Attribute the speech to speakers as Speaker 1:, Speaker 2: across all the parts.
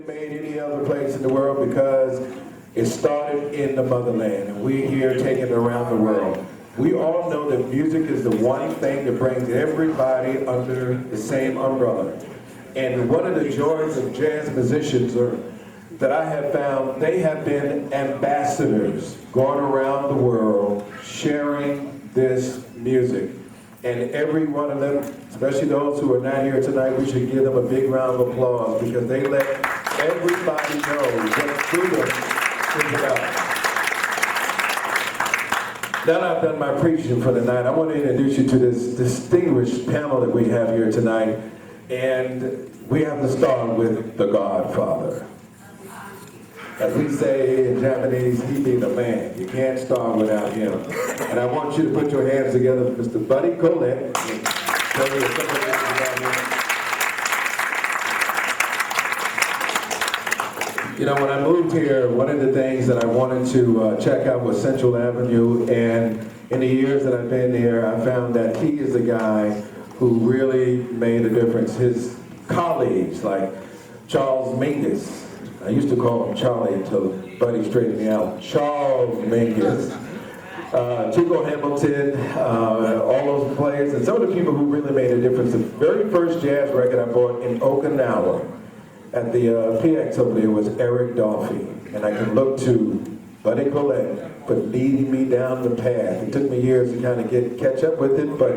Speaker 1: been made any other place in the world because it started in the motherland, and we're here taking it around the world. We all know that music is the one thing that brings everybody under the same umbrella. And one of the joys of jazz musicians that I have found, they have been ambassadors going around the world sharing this music. And every one of them, especially those who are not here tonight, we should give them a big round of applause because they let everybody know what freedom is about. Now that I've done my preaching for the night, I want to introduce you to this distinguished panel that we have here tonight. And we have to start with the Godfather. As we say in Japanese, he be the man. You can't start without him. And I want you to put your hands together for Mr. Buddy Collette. You know, when I moved here, one of the things that I wanted to check out was Central Avenue. And in the years that I've been here, I found that he is a guy who really made a difference. His colleagues, like Charles Mingus, I used to call him Charlie until Buddy straightened me out. Charles Mingus, Chico Hamilton, all those players, and some of the people who really made a difference. The very first jazz record I bought in Okinawa at the PX over there was Eric Dolphy. And I can look to Buddy Collette for leading me down the path. It took me years to kind of catch up with it, but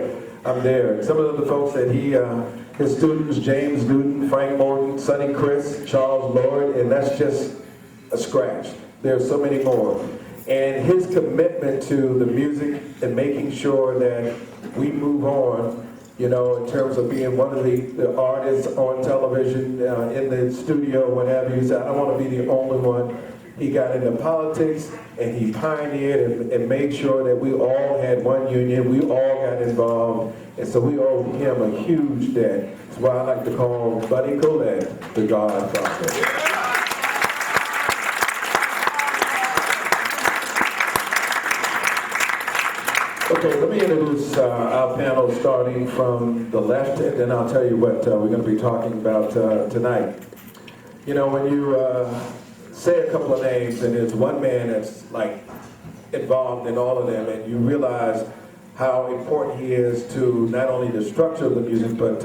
Speaker 1: I'm there. Some of the folks that his students, James Newton, Frank Morton, Sonny Chris, Charles Lloyd, and that's just a scratch. There's so many more. And his commitment to the music and making sure that we move on, you know, in terms of being one of the artists on television, in the studio, what have you. He said, I don't want to be the only one. He got into politics, and he pioneered and made sure that we all had one union, we all got involved, and so we owe him a huge debt. That's why I like to call Buddy Collette the Godfather. Okay, let me introduce our panel starting from the left, and then I'll tell you what we're going to be talking about tonight. You know, when you say a couple of names, and there's one man that's like involved in all of them, and you realize how important he is to not only the structure of the music, but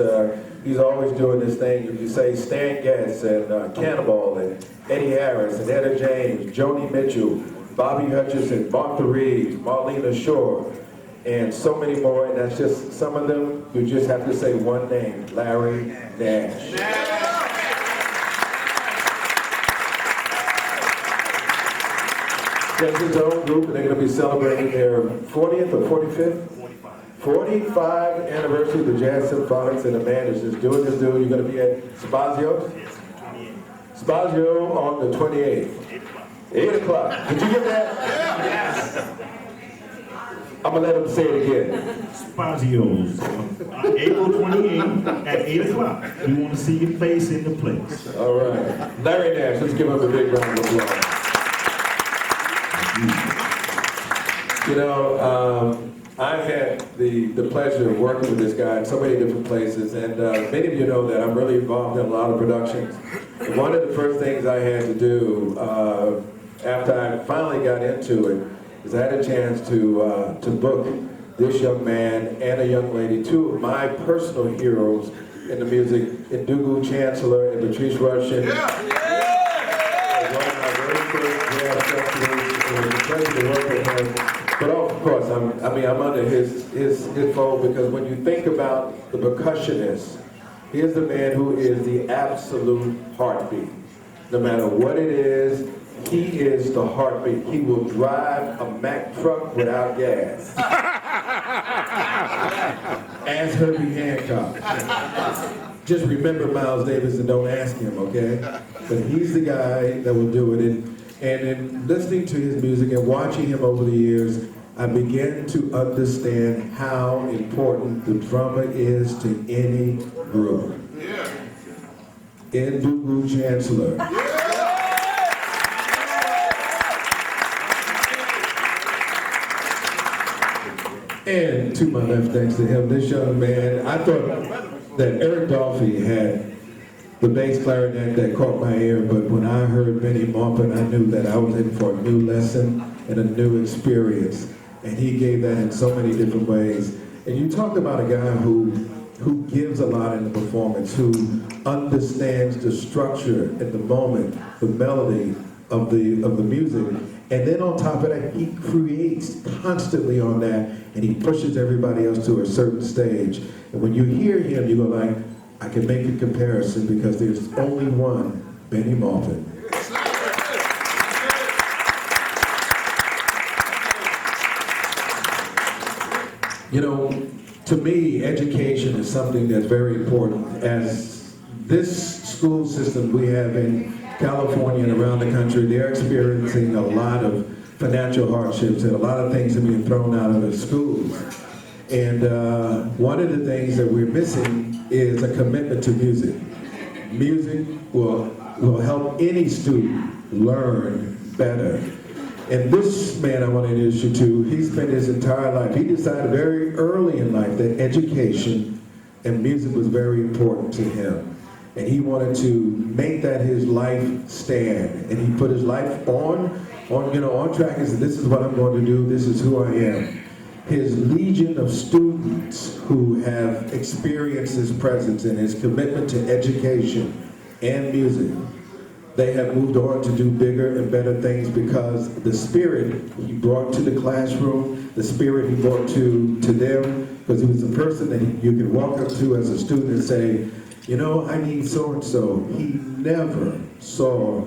Speaker 1: he's always doing this thing. If you say Stan Getz and Cannonball and Eddie Harris and Etta James, Joni Mitchell, Bobby Hutcherson, Martha Reeves, Marlena Shore, and so many more, and that's just some of them. You just have to say one name, Larry Nash. He has his own group, and they're going to be celebrating their 40th or 45th? 45 anniversary of the Jazz Symphonics, and the man is just doing his due. You're going to be at Spazio? Spazio on the 28th. 8 o'clock. Did you get that? Yes. I'm going to let him say it again.
Speaker 2: Spazio's, April 28th at 8 o'clock. We want to see your face in the place.
Speaker 1: All right. Larry Nash, let's give him a big round of applause. You know, I've had the pleasure of working with this guy in so many different places, and many of you know that I'm really involved in a lot of productions. And one of the first things I had to do after I finally got into it is I had a chance to book this young man and a young lady, two of my personal heroes in the music, Ndugu Chancellor and Patrice Rushen. One of my very first jazz festivals. It was a pleasure to work with him. But of course, I'm under his fold, because when you think about the percussionist, here's the man who is the absolute heartbeat. No matter what it is, he is the heartbeat. He will drive a Mack truck without gas. Ask Herbie Hancock. Just remember Miles Davis and don't ask him, okay? But he's the guy that will do it. And in listening to his music and watching him over the years, I began to understand how important the drummer is to any group. Ndugu Chancellor. And to my left, thanks to him, this young man, I thought that Eric Dolphy had the bass clarinet that caught my ear, but when I heard Benny Maupin, I knew that I was in for a new lesson and a new experience. And he gave that in so many different ways. And you talked about a guy who gives a lot in the performance, who understands the structure at the moment, the melody of the music. And then on top of that, he creates constantly on that, and he pushes everybody else to a certain stage. And when you hear him, you go like, I can make a comparison because there's only one Benny Maupin. You know, to me, education is something that's very important. As this school system we have in California and around the country, they're experiencing a lot of financial hardships and a lot of things are being thrown out of the schools. And one of the things that we're missing is a commitment to music. Music will help any student learn better. And this man I want to introduce you to, he spent his entire life, he decided very early in life that education and music was very important to him. And he wanted to make that his life stand. And he put his life on track and said, this is what I'm going to do, this is who I am. His legion of students who have experienced his presence and his commitment to education and music, they have moved on to do bigger and better things because the spirit he brought to the classroom, the spirit he brought to them, because he was a person that you could walk up to as a student and say, you know, I need so-and-so. He never saw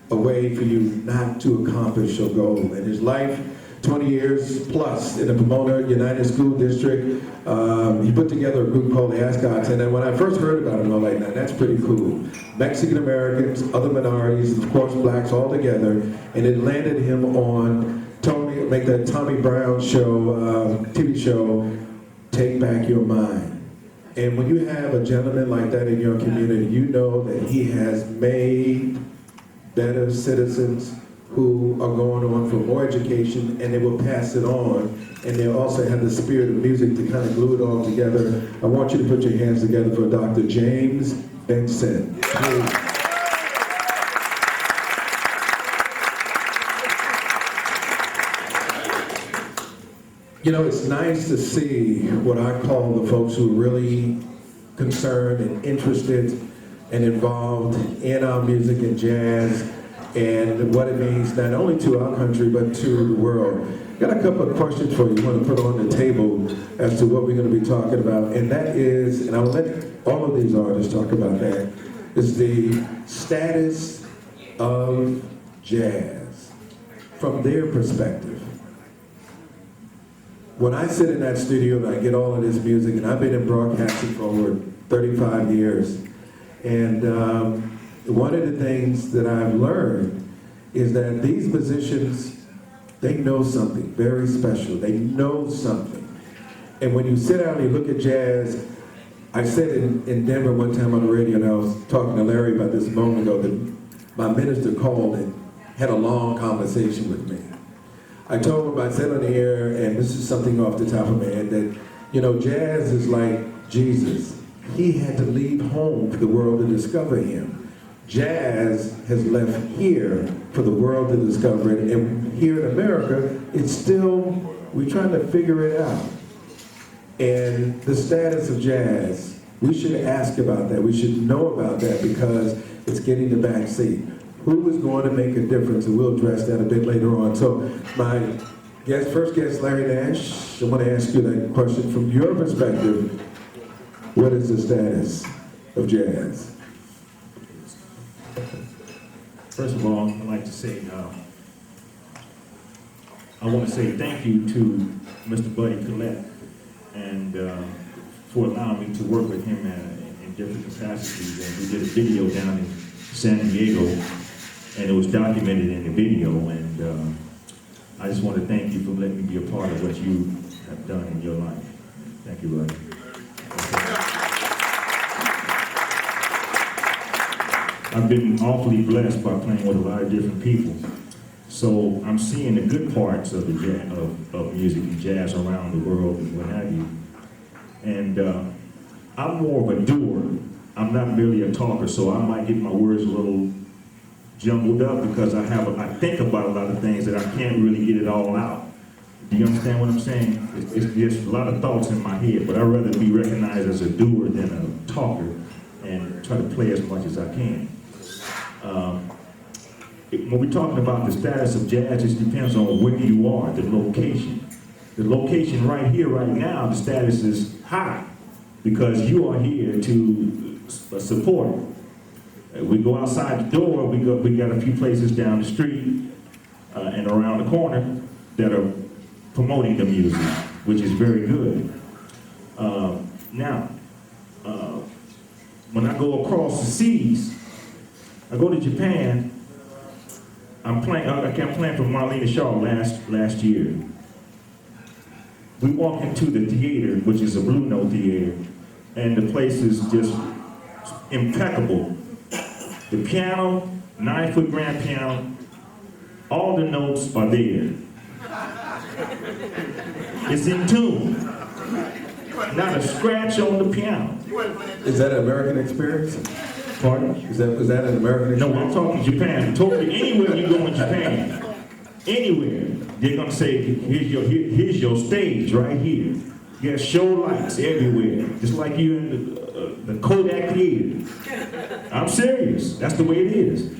Speaker 1: a way for you not to accomplish your goal. In his life, 20 years plus in the Pomona United School District, he put together a group called the Ascots, and then when I first heard about him, I was like, now that's pretty cool. Mexican Americans, other minorities, of course blacks all together, and it landed him on make that Tommy Brown show, TV show, Take Back Your Mind. And when you have a gentleman like that in your community, you know that he has made better citizens who are going on for more education, and they will pass it on, and they also have the spirit of music to kind of glue it all together. I want you to put your hands together for Dr. James Benson. You know, it's nice to see what I call the folks who are really concerned and interested and involved in our music and jazz and what it means not only to our country but to the world. Got a couple of questions for you I want to put on the table as to what we're going to be talking about, and that is, and I'll let all of these artists talk about that, is the status of jazz from their perspective. When I sit in that studio and I get all of this music, and I've been in broadcasting for over 35 years, and one of the things that I've learned is that these musicians, they know something very special. They know something. And when you sit down and you look at jazz, I said in Denver one time on the radio, and I was talking to Larry about this a moment ago, that my minister called and had a long conversation with me. I told him, I said on the air, and this is something off the top of my head, that, you know, jazz is like Jesus. He had to leave home for the world to discover him. Jazz has left here for the world to discover it, and here in America, it's still, we're trying to figure it out. And the status of jazz, we should ask about that. We should know about that because it's getting the back seat. Who is going to make a difference? And we'll address that a bit later on. So my first guest, Larry Nash, I want to ask you that question from your perspective. What is the status of jazz?
Speaker 2: First of all, I'd like to say, I want to say thank you to Mr. Buddy Collette and for allowing me to work with him in different capacities. And we did a video down in San Diego, and it was documented in the video. And I just want to thank you for letting me be a part of what you have done in your life. Thank you, Buddy. I've been awfully blessed by playing with a lot of different people. So I'm seeing the good parts of the jazz, of music and jazz around the world and what have you. And I'm more of a doer. I'm not really a talker, so I might get my words a little jumbled up because I think about a lot of things that I can't really get it all out. Do you understand what I'm saying? It's just a lot of thoughts in my head, but I'd rather be recognized as a doer than a talker and try to play as much as I can. When we're talking about the status of jazz, it depends on where you are, the location. The location right here, right now, the status is high because you are here to support. We go outside the door, we got a few places down the street and around the corner that are promoting the music, which is very good. Now, when I go across the seas, I go to Japan. I came playing for Marlena Shaw last year. We walk into the theater, which is a Blue Note theater, and the place is just impeccable. The piano, 9-foot grand piano, all the notes are there. It's in tune. Not a scratch on the piano.
Speaker 1: Is that an American experience?
Speaker 2: Pardon?
Speaker 1: Was that an American experience?
Speaker 2: No, I'm talking Japan. Totally, anywhere you go in Japan, anywhere, they're gonna say, here's your stage right here. You got show lights everywhere, just like you in the Kodak Theater. I'm serious. That's the way it is.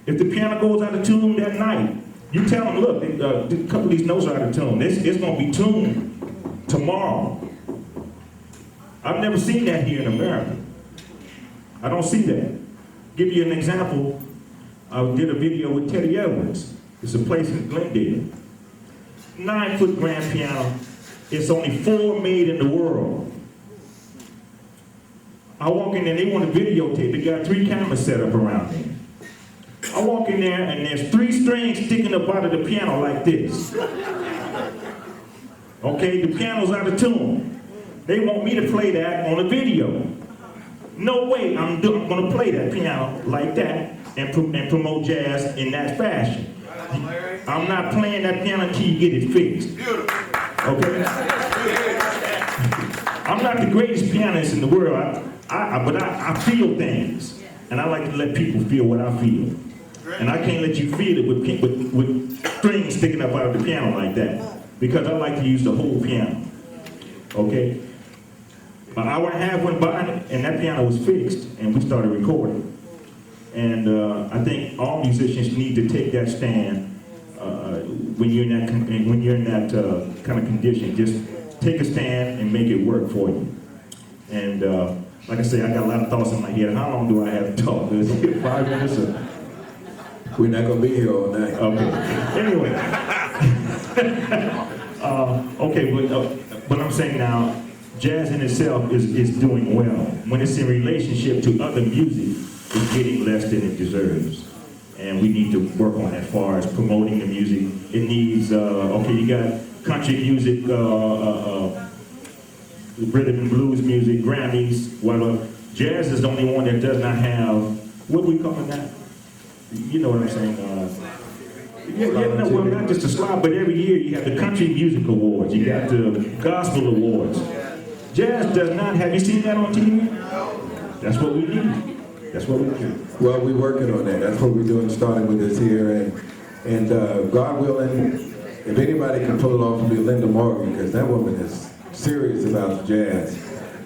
Speaker 2: If the piano goes out of tune that night, you tell them, look, a couple of these notes are out of tune. It's gonna be tuned tomorrow. I've never seen that here in America. I don't see that. Give you an example. I did a video with Teddy Edwards. It's a place in Glendale. 9-foot grand piano. It's only 4 made in the world. I walk in there, they want to videotape. They got 3 cameras set up around there. I walk in there and there's 3 strings sticking up out of the piano like this. Okay, the piano's out of tune. They want me to play that on a video. No way I'm gonna play that piano like that and promote jazz in that fashion. I'm not playing that piano until you get it fixed. Okay? I'm not the greatest pianist in the world, but I feel things. And I like to let people feel what I feel. And I can't let you feel it with strings sticking up out of the piano like that. Because I like to use the whole piano. Okay? An hour and a half went by and that piano was fixed and we started recording. And I think all musicians need to take that stand when you're in that kind of condition. Just take a stand and make it work for you. And like I say, I got a lot of thoughts in my head. How long do I have to talk? 5 minutes? Or?
Speaker 1: We're not gonna be here all night.
Speaker 2: Okay. Anyway. Okay, but I'm saying now, jazz in itself is doing well. When it's in relationship to other music, it's getting less than it deserves. And we need to work on that as far as promoting the music. It needs, okay, you got country music, rhythm and blues music, Grammys, whatever. Jazz is the only one that does not have, what do we call that? You know what I'm saying? No, well, not just a slot, but every year you have the Country Music Awards, you got the Gospel Awards. Jazz does not have, you seen that on TV? That's what we need. That's what we do.
Speaker 1: Well, we're working on that. That's what we're doing, starting with this here. And God willing, if anybody can pull it off, it'll be Linda Morgan, because that woman is serious about jazz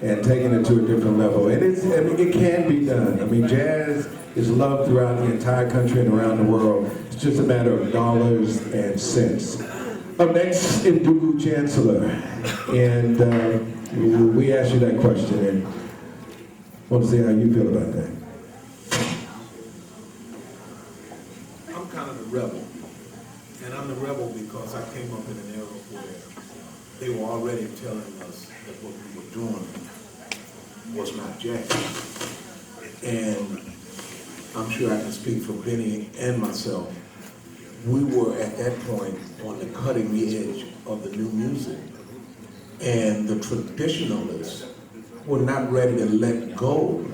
Speaker 1: and taking it to a different level. And it can be done. I mean, jazz is loved throughout the entire country and around the world. It's just a matter of dollars and cents. Up next, Ndugu Chancellor. And we asked you that question, and want to see how you feel about that.
Speaker 3: I'm kind of the rebel. And I'm the rebel because I came up in an era where they were already telling us that what we were doing was not jazz. And I'm sure I can speak for Benny and myself. We were at that point on the cutting edge of the new music. And the traditionalists were not ready to let go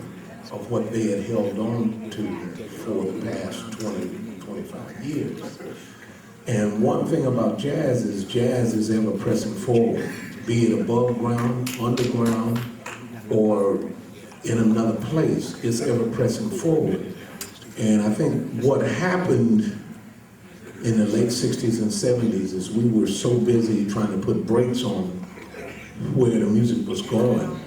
Speaker 3: of what they had held on to for the past 20, 25 years. And one thing about jazz is ever pressing forward, be it above ground, underground, or in another place. It's ever pressing forward. And I think what happened in the late 60s and 70s is we were so busy trying to put brakes on where the music was going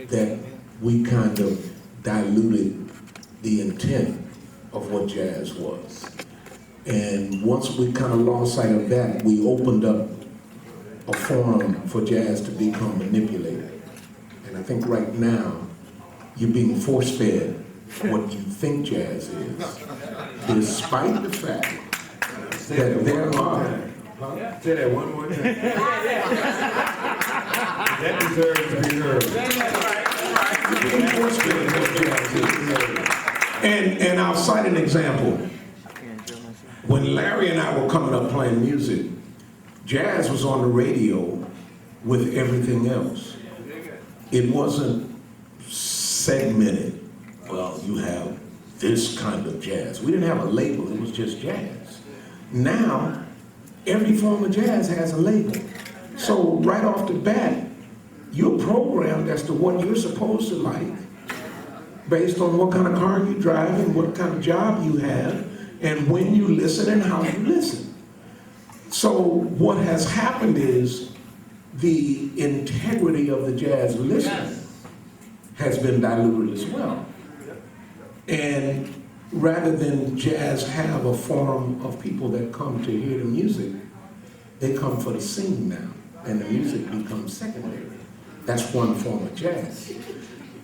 Speaker 3: that we kind of diluted the intent of what jazz was. And once we kind of lost sight of that, we opened up a forum for jazz to become manipulated. And I think right now, you're being force-fed what you think jazz is, despite the fact that there are.
Speaker 1: Say that one more time. That deserves to be heard.
Speaker 3: You're being force-fed what jazz is. And I'll cite an example. When Larry and I were coming up playing music, jazz was on the radio with everything else. It wasn't segmented. Well, you have this kind of jazz. We didn't have a label, it was just jazz. Now, every form of jazz has a label. So right off the bat, you're programmed as to what you're supposed to like, based on what kind of car you drive and what kind of job you have, and when you listen and how you listen. So what has happened is the integrity of the jazz listener has been diluted as well. And rather than jazz have a forum of people that come to hear the music, they come for the scene now, and the music becomes secondary. That's one form of jazz.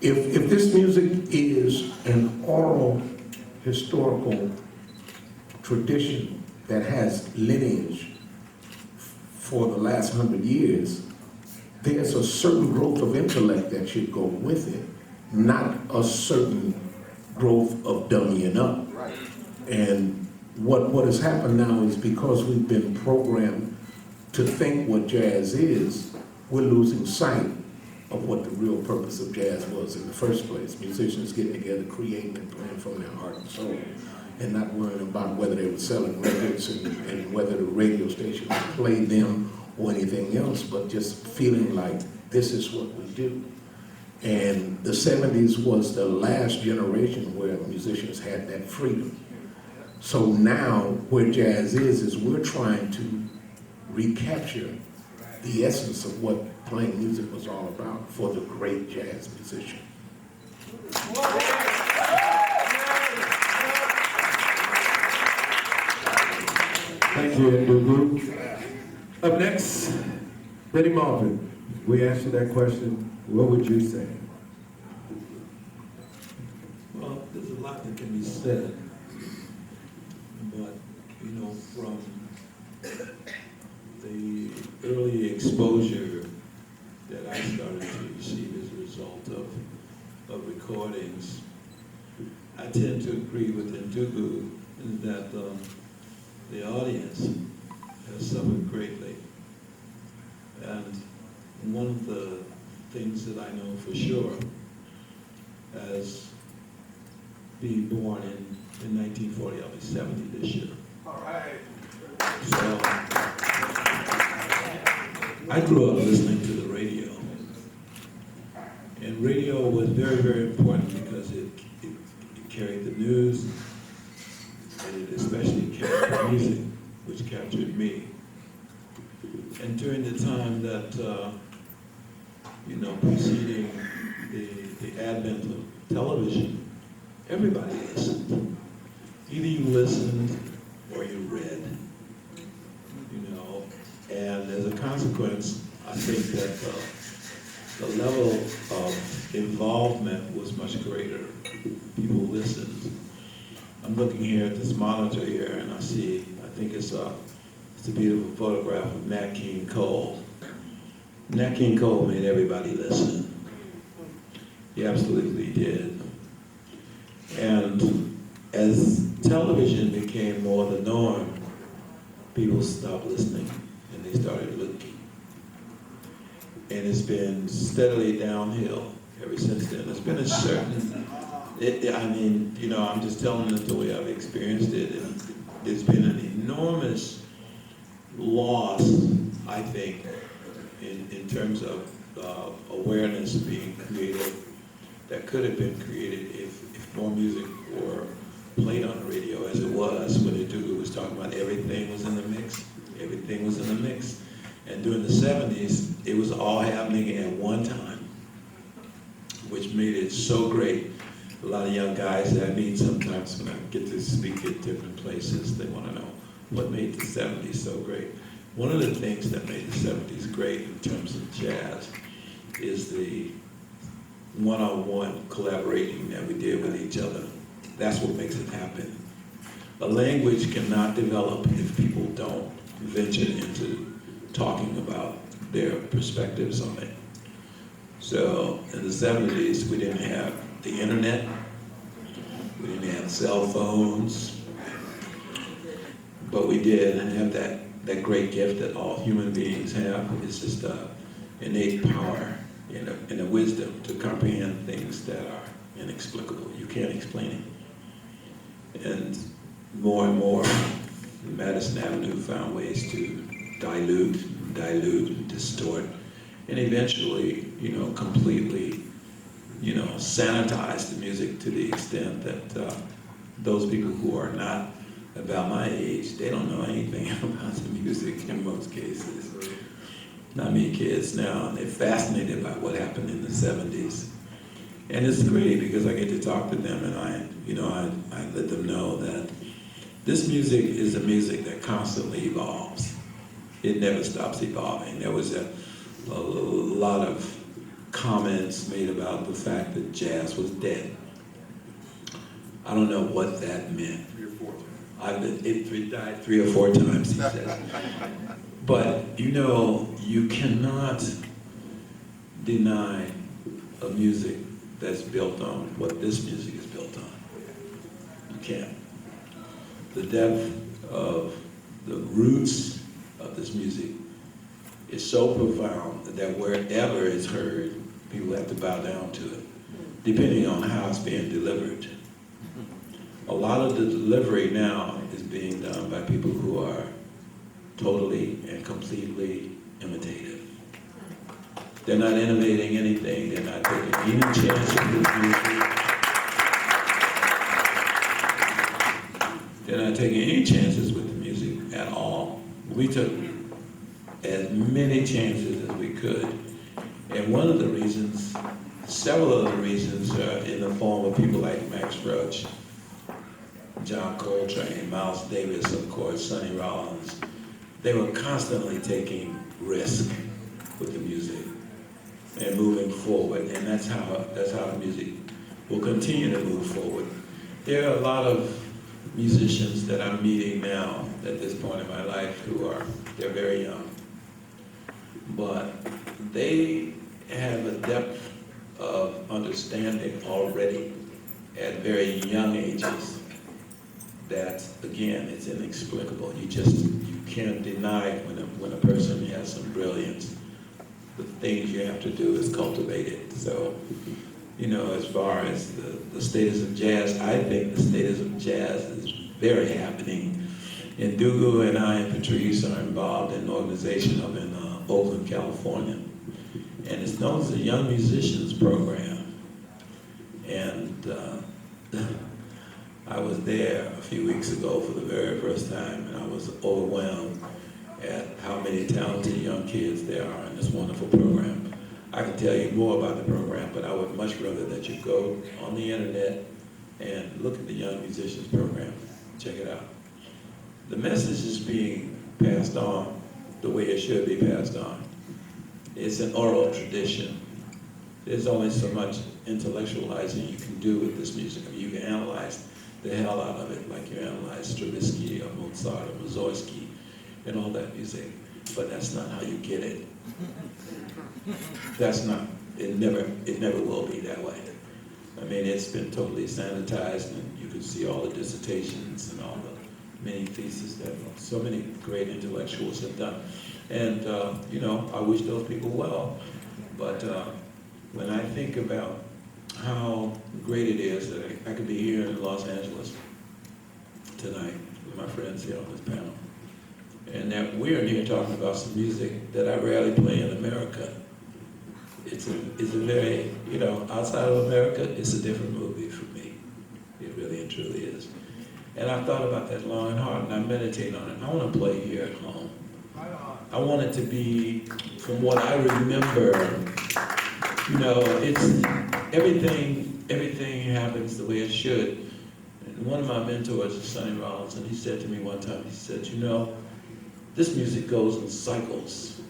Speaker 3: If this music is an oral, historical tradition that has lineage for the last 100 years, there's a certain growth of intellect that should go with it, not a certain growth of dummying up. And what has happened now is because we've been programmed to think what jazz is, we're losing sight of what the real purpose of jazz was in the first place. Musicians getting together, creating and playing from their heart and soul, and not worrying about whether they were selling records and whether the radio station played them or anything else, but just feeling like this is what we do. And the 70s was the last generation where musicians had that freedom. So now where jazz is we're trying to recapture the essence of what playing music was all about for the great jazz musician.
Speaker 1: Thank you, Ndugu. Up next, Betty Marvin. We asked you that question, what would you say?
Speaker 4: Well, there's a lot that can be said, but, you know, from the early exposure that I started to receive as a result of recordings, I tend to agree with Ndugu in that the audience has suffered greatly. And one of the things that I know for sure, as being born in 1940, I'll be 70 this year.
Speaker 3: All right.
Speaker 4: So I grew up listening to the radio. And radio was very, very important because it carried the news, and it especially carried the music, which captured me. And during the time that, preceding the advent of television, everybody listened. Either you listened or you read, and as a consequence, I think that the level of involvement was much greater. People listened. I'm looking here at this monitor here, and I think it's a beautiful photograph of Nat King Cole. Nat King Cole made everybody listen. He absolutely did. And as television became more the norm, people stopped listening and they started looking. And it's been steadily downhill ever since then. There's been a certain, I'm just telling it the way I've experienced it. And there's been an enormous loss, I think, in terms of awareness being created that could have been created if more music were played on the radio, as it was when Ndugu was talking about everything was in the mix. Everything was in the mix. And during the 70s, it was all happening at one time, which made it so great. A lot of young guys that I meet sometimes when I get to speak at different places, they want to know what made the 70s so great. One of the things that made the 70s great in terms of jazz is the one-on-one collaborating that we did with each other. That's what makes it happen. A language cannot develop if people don't venture into talking about their perspectives on it. So in the 70s, we didn't have the internet, we didn't have cell phones, but we did have that great gift that all human beings have. It's just innate power and a wisdom to comprehend things that are inexplicable. You can't explain it. And more, Madison Avenue found ways to dilute, distort, and eventually, completely, sanitize the music to the extent that those people who are not about my age, they don't know anything about the music in most cases. I meet kids now, and they're fascinated by what happened in the 70s. And it's great because I get to talk to them, and I let them know that this music is a music that constantly evolves. It never stops evolving. There was a lot of comments made about the fact that jazz was dead. I don't know what that meant.
Speaker 3: 3 or 4 times.
Speaker 4: It died 3 or 4 times, he says. But you cannot deny a music that's built on what this music is built on. You can't. The depth of the roots of this music is so profound that wherever it's heard, people have to bow down to it, depending on how it's being delivered. A lot of the delivery now is being done by people who are totally and completely imitative. They're not innovating anything. They're not taking any chances with music. They're not taking any chances with the music at all. We took as many chances as we could. And one of the reasons, several of the reasons are in the form of people like Max Roach, John Coltrane, Miles Davis, of course, Sonny Rollins. They were constantly taking risk with the music and moving forward, and that's how the music will continue to move forward. There are a lot of musicians that I'm meeting now at this point in my life they're very young, but they have a depth of understanding already at very young ages that, again, it's inexplicable. You can't deny when a person has some brilliance. The things you have to do is cultivate it. So, as far as the status of jazz, I think the status of jazz is very happening. And Ndugu and I and Patrice are involved in an organization up in Oakland, California. And it's known as the Young Musicians Program. And I was there a few weeks ago for the very first time, and I was overwhelmed at how many talented young kids there are in this wonderful program. I can tell you more about the program, but I would much rather that you go on the internet and look at the Young Musicians Program. Check it out. The message is being passed on the way it should be passed on. It's an oral tradition. There's only so much intellectualizing you can do with this music. I mean, you can analyze the hell out of it, like you analyze Stravinsky or Mozart or Mussorgsky and all that music, but that's not how you get it. That's not, it never will be that way. I mean, it's been totally sanitized, and you can see all the dissertations and all the many theses that so many great intellectuals have done. And, I wish those people well, but when I think about how great it is that I could be here in Los Angeles tonight with my friends here on this panel, and that we're here talking about some music that I rarely play in America. It's is a very, outside of America, it's a different movie for me. It really and truly is. And I thought about that long and hard, and I meditate on it. I want to play here at home. I want it to be, from what I remember, it's everything happens the way it should. And one of my mentors is Sonny Rollins, and he said to me one time, he said, this music goes in cycles.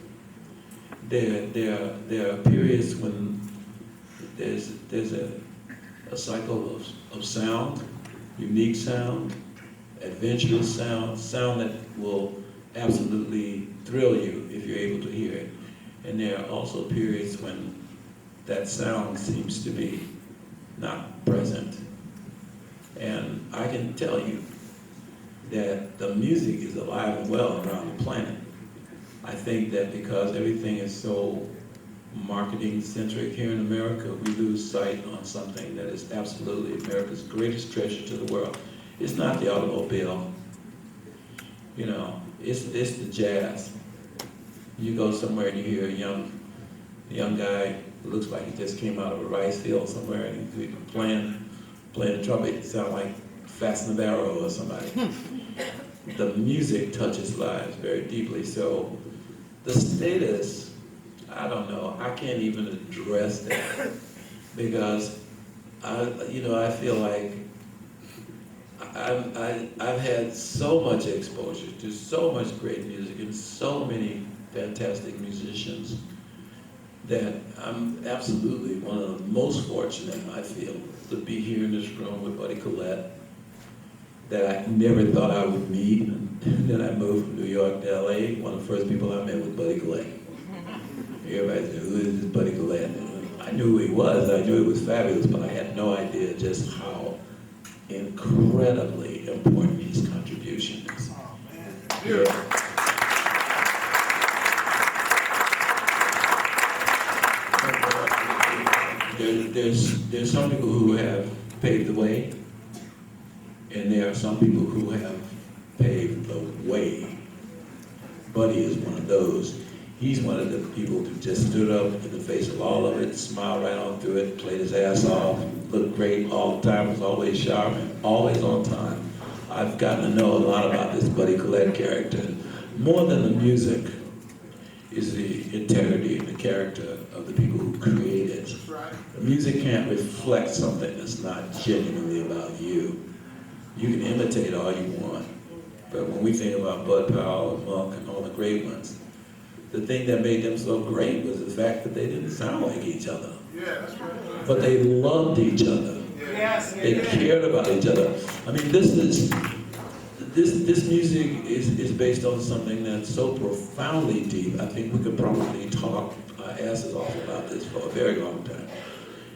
Speaker 4: There are periods when there's a cycle of sound, unique sound, adventurous sound that will absolutely thrill you if you're able to hear it. And there are also periods when that sound seems to be not present. And I can tell you that the music is alive and well around the planet. I think that because everything is so marketing centric here in America, we lose sight on something that is absolutely America's greatest treasure to the world. It's not the automobile, it's the jazz. You go somewhere and you hear a young guy who looks like he just came out of a rice field somewhere and he's playing the trumpet. It sounds like Fats Navarro or somebody. The music touches lives very deeply. So the status, I don't know, I can't even address that because I feel like I've had so much exposure to so much great music and so many fantastic musicians that I'm absolutely one of the most fortunate, I feel, to be here in this room with Buddy Collette, that I never thought I would meet. And then I moved from New York to LA. One of the first people I met was Buddy Collette. Everybody said, who is this Buddy Collette? I knew who he was. I knew he was fabulous, but I had no idea just how incredibly important his contribution is. Yeah. There's some people who have paved the way, and there are some people who have paved the way. Buddy is one of those. He's one of the people who just stood up in the face of all of it, smiled right on through it, played his ass off, looked great all the time, was always sharp and always on time. I've gotten to know a lot about this Buddy Collette character. More than the music is the integrity and the character of the people who create it. The music can't reflect something that's not genuinely about you. You can imitate all you want, but when we think about Bud Powell and Monk and all the great ones, the thing that made them so great was the fact that they didn't sound like each other.
Speaker 3: Yeah, that's right.
Speaker 4: But they loved each other.
Speaker 3: Yes.
Speaker 4: They cared about each other. I mean, this music is based on something that's so profoundly deep. I think we could probably talk our asses off about this for a very long time.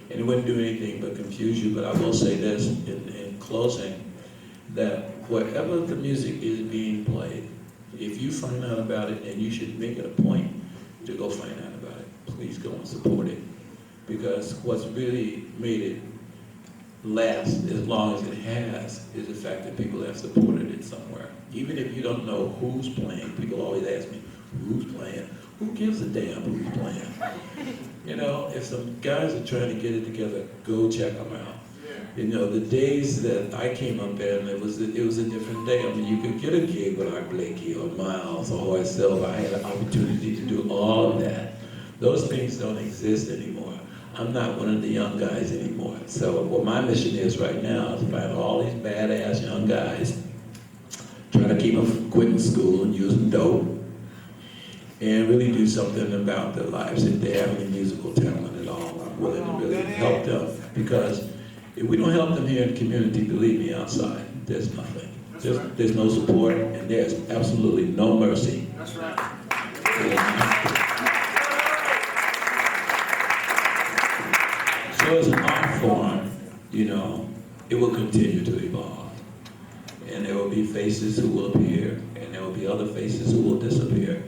Speaker 4: And it wouldn't do anything but confuse you, but I will say this in closing, that wherever the music is being played, if you find out about it, and you should make it a point to go find out about it, please go and support it. Because what's really made it last as long as it has is the fact that people have supported it somewhere. Even if you don't know who's playing, people always ask me, who's playing? Who gives a damn who's playing? If some guys are trying to get it together, go check them out. The days that I came up there, and it was a different day. I mean, you could get a gig with Art Blakey or Miles or Horace Silver. I had an opportunity to do all of that. Those things don't exist anymore. I'm not one of the young guys anymore. So what my mission is right now is to find all these badass young guys, try to keep them from quitting school and using dope, and really do something about their lives. If they have any musical talent at all, I'm willing to really help them. Because if we don't help them here in the community, believe me, outside, there's nothing. There's no support, and there's absolutely no mercy.
Speaker 3: That's right.
Speaker 4: So as an art form, it will continue to evolve. And there will be faces who will appear, and there will be other faces who will disappear.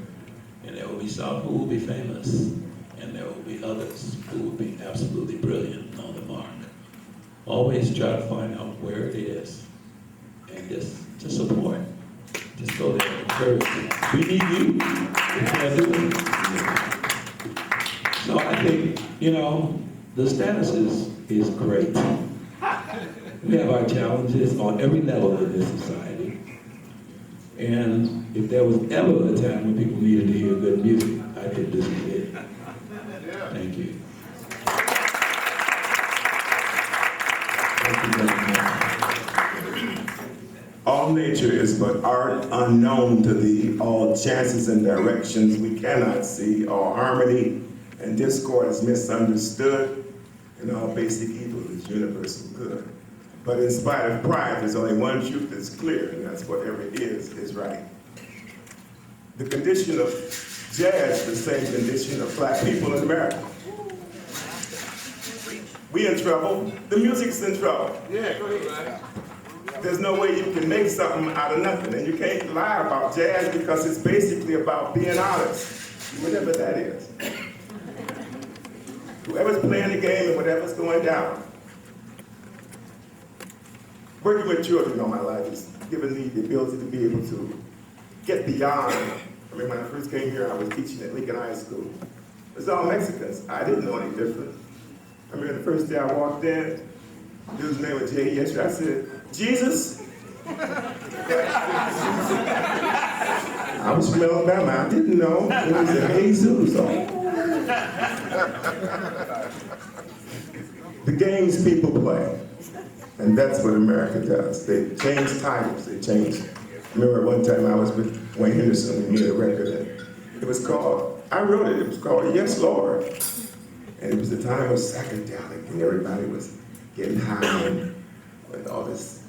Speaker 4: And there will be some who will be famous, and there will be others who will be absolutely brilliant on the mark. Always try to find out where it is, and just support. Just go there and encourage you. We need you. We can't do it. So I think, You know, the status is great. We have our challenges on every level in this society. And if there was ever a time when people needed to hear good music, I think this is it. Thank you. Thank you very much.
Speaker 5: All nature is but art unknown to thee, all chances and directions we cannot see, all harmony and discord is misunderstood, and all basic evil is universal good. But in spite of pride, there's only one truth that's clear, and that's whatever it is right. The condition of jazz, the same condition of black people in America. We in trouble, the music's in trouble.
Speaker 3: Yeah, go ahead.
Speaker 5: There's no way you can make something out of nothing, and you can't lie about jazz because it's basically about being honest, whatever that is. Whoever's playing the game and whatever's going down. Working with children all my life has given me the ability to be able to get beyond. I mean, when I first came here, I was teaching at Lincoln High School. It was all Mexicans. I didn't know any different. I remember the first day I walked in, dude's name was Jay Yeshua. I said, Jesus? I was from Alabama. I didn't know. It was a Jesus. The games people play. And that's what America does. They change titles, they change. I remember one time I was with Wayne Henderson, we made a record, and it was called, I wrote it was called Yes, Lord. And it was the time of psychedelic, and everybody was getting high with all this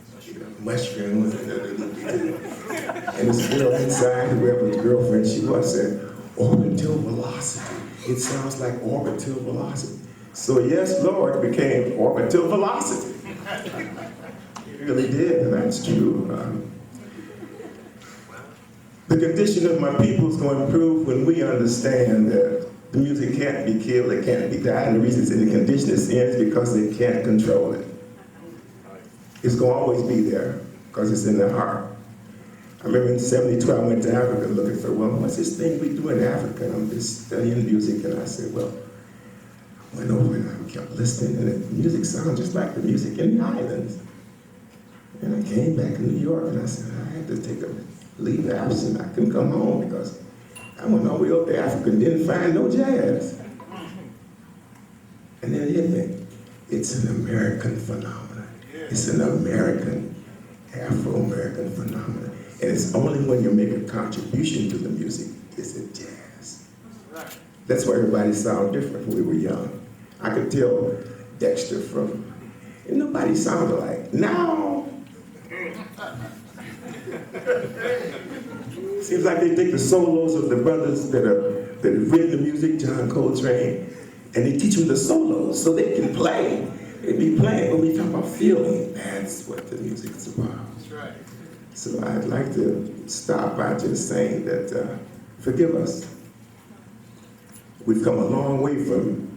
Speaker 5: mushrooms, and this girl inside, whoever's girlfriend she was, said, orbital velocity. It sounds like orbital velocity. So Yes, Lord became orbital velocity. It really did, and that's true. The condition of my people is going to improve when we understand that the music can't be killed, it can't be died, and the reason it's in the condition it's in is because they can't control it. It's going to always be there, because it's in their heart. I remember in '72, I went to Africa looking for, well, what's this thing we do in Africa? And I'm just studying music, and I said, well, I went over and I kept listening, and the music sounded just like the music in the islands. And I came back to New York, and I said, I had to take a leave of absence. I couldn't come home because I went all the way up to Africa and didn't find no jazz. And then it hit me. It's an American phenomenon. It's an American, Afro-American phenomenon. And it's only when you make a contribution to the music is it jazz. That's why everybody sounded different when we were young. I could tell Dexter from, and nobody sounded like, now. Seems like they take the solos of the brothers that have written the music, John Coltrane, and they teach them the solos so they can play. They be playing, but we talk about feeling. That's what the music is about. That's right. So I'd like to stop by just saying that forgive us. We've come a long way from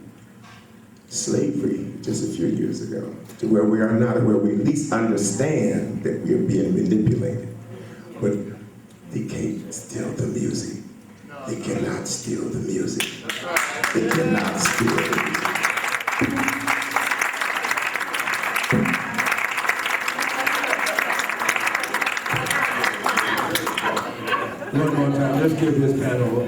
Speaker 5: slavery just a few years ago to where we are now, where we at least understand that we are being manipulated. But they can't steal the music. They cannot steal the music. They cannot steal the music.
Speaker 1: One more time, let's give this panel a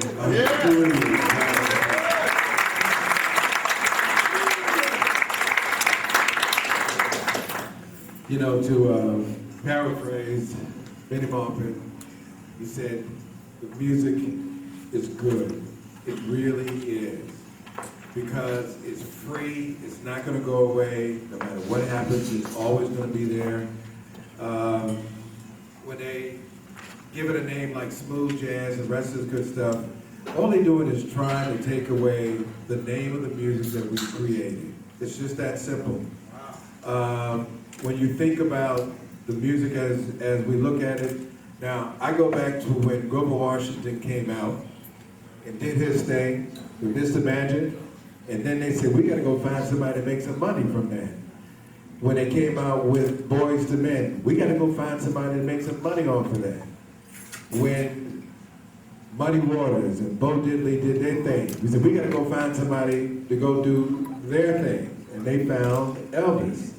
Speaker 1: You know, to paraphrase Benny Maupin, he said, the music is good. It really is. Because it's free, it's not gonna go away, no matter what happens, it's always gonna be there. When they give it a name like smooth jazz and the rest of this good stuff, all they're doing is trying to take away the name of the music that we created. It's just that simple. When you think about the music as we look at it, now I go back to when Grover Washington came out and did his thing with Mr. Magic, and then they said, we gotta go find somebody to make some money from that. When they came out with Boys to Men, we gotta go find somebody to make some money off of that. When Muddy Waters and Bo Diddley did their thing. We said, we gotta go find somebody to go do their thing. And they found Elvis.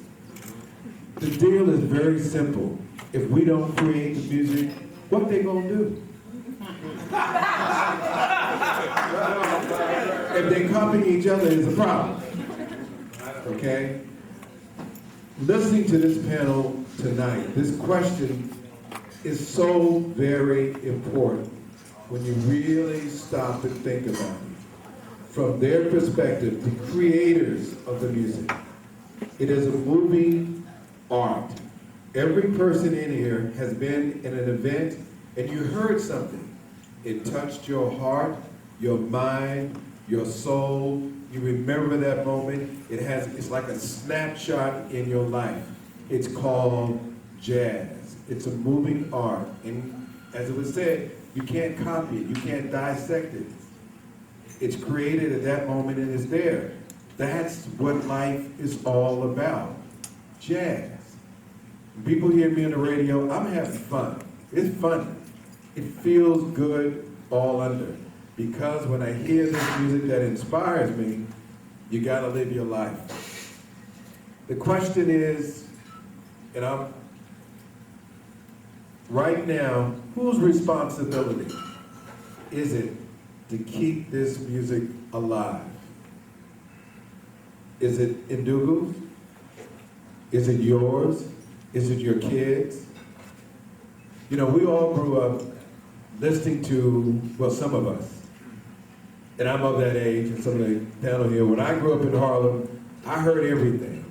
Speaker 1: The deal is very simple. If we don't create the music, what they gonna do? If they copy each other, it's a problem. Okay? Listening to this panel tonight, this question is so very important when you really stop and think about it. From their perspective, the creators of the music, it is a moving art. Every person in here has been in an event and you heard something. It touched your heart, your mind, your soul. You remember that moment. It's like a snapshot in your life. It's called jazz. It's a moving art. And as it was said, you can't copy it. You can't dissect it. It's created at that moment and it's there. That's what life is all about. Jazz. When people hear me on the radio, I'm having fun. It's fun. It feels good all under. Because when I hear this music that inspires me, you gotta live your life. The question is, and I'm, right now, whose responsibility is it to keep this music alive? Is it Ndugu's? Is it yours? Is it your kids? You know, we all grew up listening to, well, some of us, and I'm of that age, and some of the panel here, when I grew up in Harlem, I heard everything.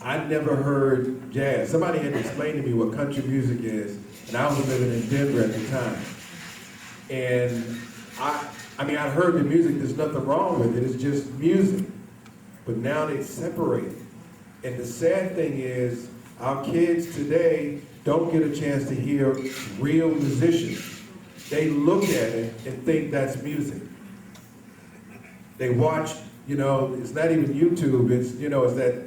Speaker 1: I never heard jazz. Somebody had to explain to me what country music is, and I was living in Denver at the time. And I mean, I heard the music, there's nothing wrong with it, it's just music. But now they separate it. And the sad thing is, our kids today don't get a chance to hear real musicians. They look at it and think that's music. They watch, you know, it's not even YouTube, it's, you know, it's that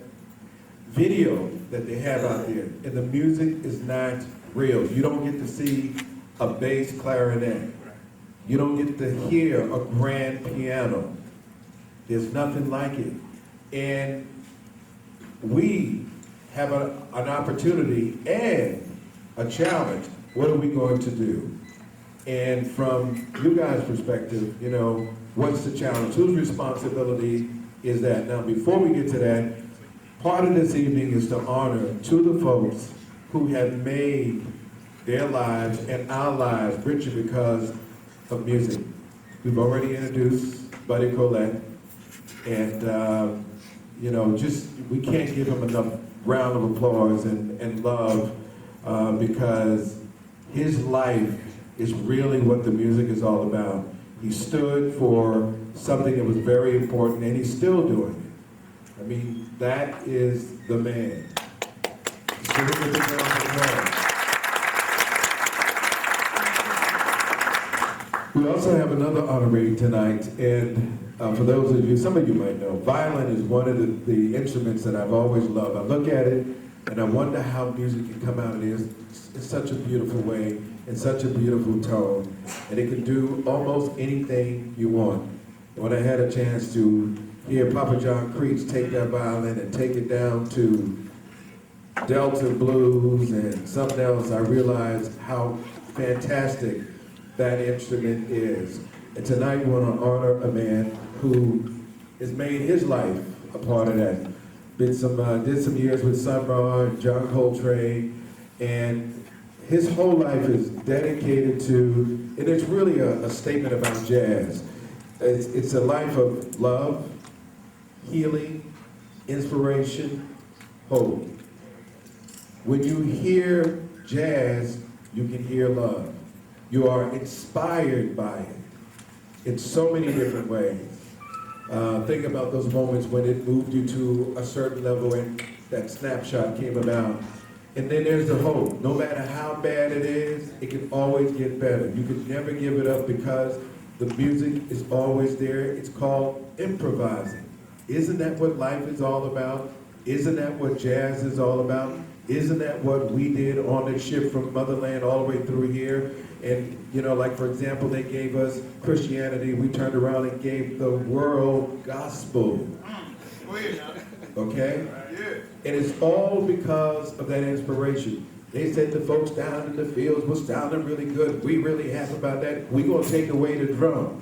Speaker 1: video that they have out there. And the music is not real. You don't get to see a bass clarinet. You don't get to hear a grand piano. There's nothing like it. And we have an opportunity and a challenge. What are we going to do? And from you guys' perspective, you know, what's the challenge? Whose responsibility is that? Now, before we get to that, part of this evening is to honor to the folks who have made their lives and our lives richer because of music. We've already introduced Buddy Collette, and you know, just we can't give him enough round of applause and love because his life is really what the music is all about. He stood for something that was very important, and he's still doing it. I mean, that is the man. So look at the round of applause. We also have another honoree tonight, and for those of you, some of you might know, violin is one of the instruments that I've always loved. I look at it, and I wonder how music can come out of this in such a beautiful way, in such a beautiful tone, and it can do almost anything you want. When I had a chance to hear Papa John Creech take that violin and take it down to Delta blues and something else, I realized how fantastic that instrument is. And tonight we want to honor a man who has made his life a part of that. Did some years with Sun Ra and John Coltrane, and his whole life is dedicated to, and it's really a statement about jazz. It's a life of love, healing, inspiration, hope. When you hear jazz, you can hear love. You are inspired by it in so many different ways. Think about those moments when it moved you to a certain level and that snapshot came about. And then there's the hope. No matter how bad it is, it can always get better. You can never give it up because the music is always there. It's called improvising. Isn't that what life is all about? Isn't that what jazz is all about? Isn't that what we did on the ship from Motherland all the way through here? And, you know, like for example, they gave us Christianity, we turned around and gave the world gospel. Okay? And it's all because of that inspiration. They said the folks down in the fields was sounding really good. We really happy about that. We're going to take away the drum.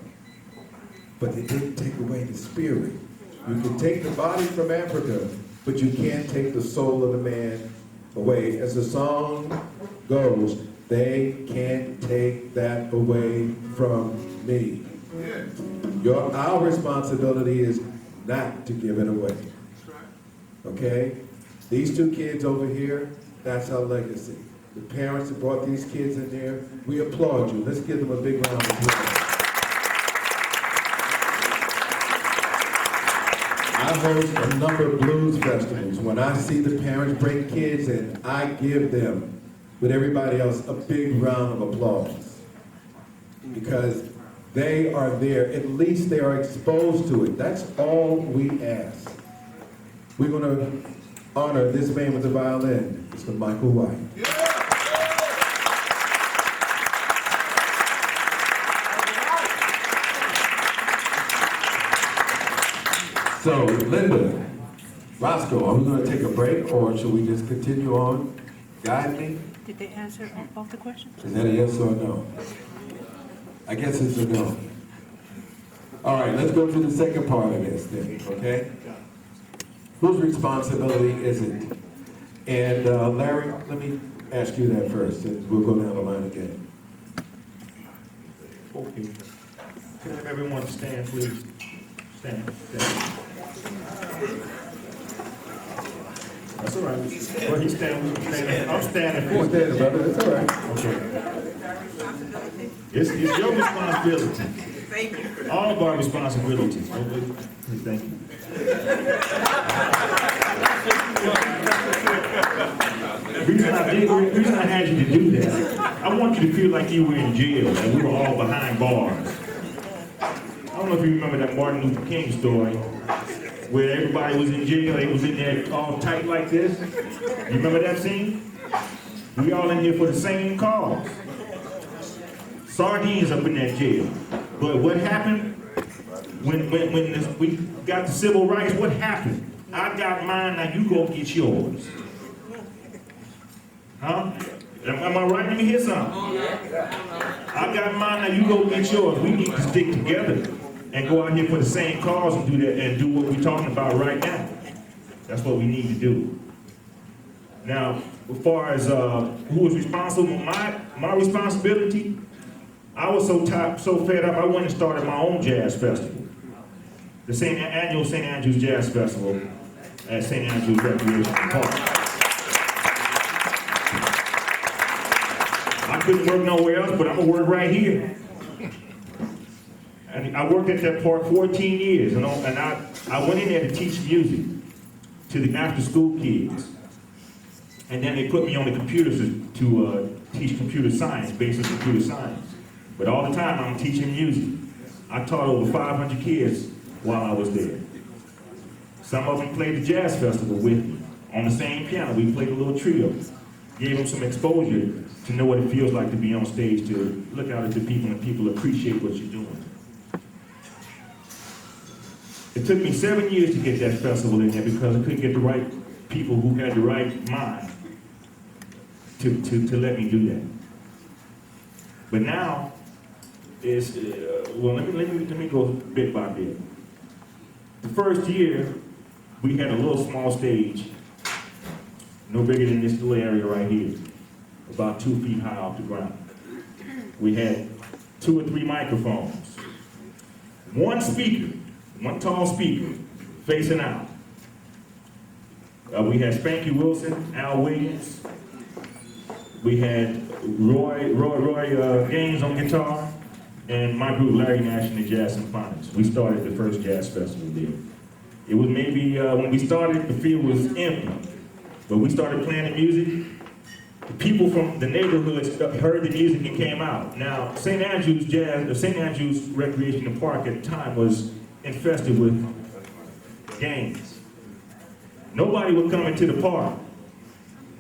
Speaker 1: But they didn't take away the spirit. You can take the body from Africa, but you can't take the soul of the man away. As the song goes, they can't take that away from me. Our responsibility is not to give it away. Okay? These two kids over here, that's our legacy. The parents that brought these kids in there, we applaud you. Let's give them a big round of applause. I host a number of blues festivals. When I see the parents bring kids in, I give them, with everybody else, a big round of applause. Because they are there, at least they are exposed to it. That's all we ask. We're going to honor this man with the violin, Mr. Michael White. So, Linda, Roscoe, are we going to take a break or should we just continue on? Guide me?
Speaker 6: Did they answer all the questions?
Speaker 1: Is that a yes or a no? I guess it's a no. All right, let's go to the second part of this thing, okay? Whose responsibility is it? And Larry, let me ask you that first, and we'll go down the line again.
Speaker 2: Okay. Can I have everyone stand, please? Stand. That's all right. Well, he's standing. I'm standing for
Speaker 1: Who's
Speaker 2: you.
Speaker 1: that, brother? That's all right.
Speaker 2: Okay. It's your responsibility.
Speaker 6: Thank you.
Speaker 2: All of our responsibilities. Okay? Thank you. The reason I had you to do that, I want you to feel like you were in jail and we were all behind bars. I don't know if you remember that Martin Luther King story where everybody was in jail, they was in there all tight like this. You remember that scene? We all in here for the same cause. Sardines up in that jail. But what happened when we got the civil rights, what happened? I got mine, now you go get yours. Huh? Am I right? Let me hear something. I got mine, now you go get yours. We need to stick together and go out here for the same cause and do that and do what we're talking about right now. That's what we need to do. Now, as far as who is responsible, my responsibility, I was so fed up, I went and started my own jazz festival. The annual St. Andrews Jazz Festival at St. Andrews Recreation Park. I couldn't work nowhere else, but I'm gonna work right here. And I worked at that park 14 years, and I went in there to teach music to the after-school kids. And then they put me on the computers to teach computer science, basic computer science. But all the time I'm teaching music. I taught over 500 kids while I was there. Some of them played the jazz festival with me. On the same piano, we played a little trio. Gave them some exposure to know what it feels like to be on stage, to look out at the people and people appreciate what you're doing. It took me 7 years to get that festival in there because I couldn't get the right people who had the right mind to let me do that. But now, it's, well, let me go bit by bit. The first year, we had a little small stage, no bigger than this little area right here, about 2 feet high off the ground. We had 2 or 3 microphones, 1 speaker, 1 tall speaker, facing out. We had Spanky Wilson, Al Williams. We had Roy Gaines on guitar, and my group, Larry Nash and the Jazz Symphonics. We started the first jazz festival there. It was maybe, when we started, the field was empty. But we started playing the music. The people from the neighborhoods heard the music and came out. Now, St. Andrews Recreation Park at the time was infested with gangs. Nobody would come into the park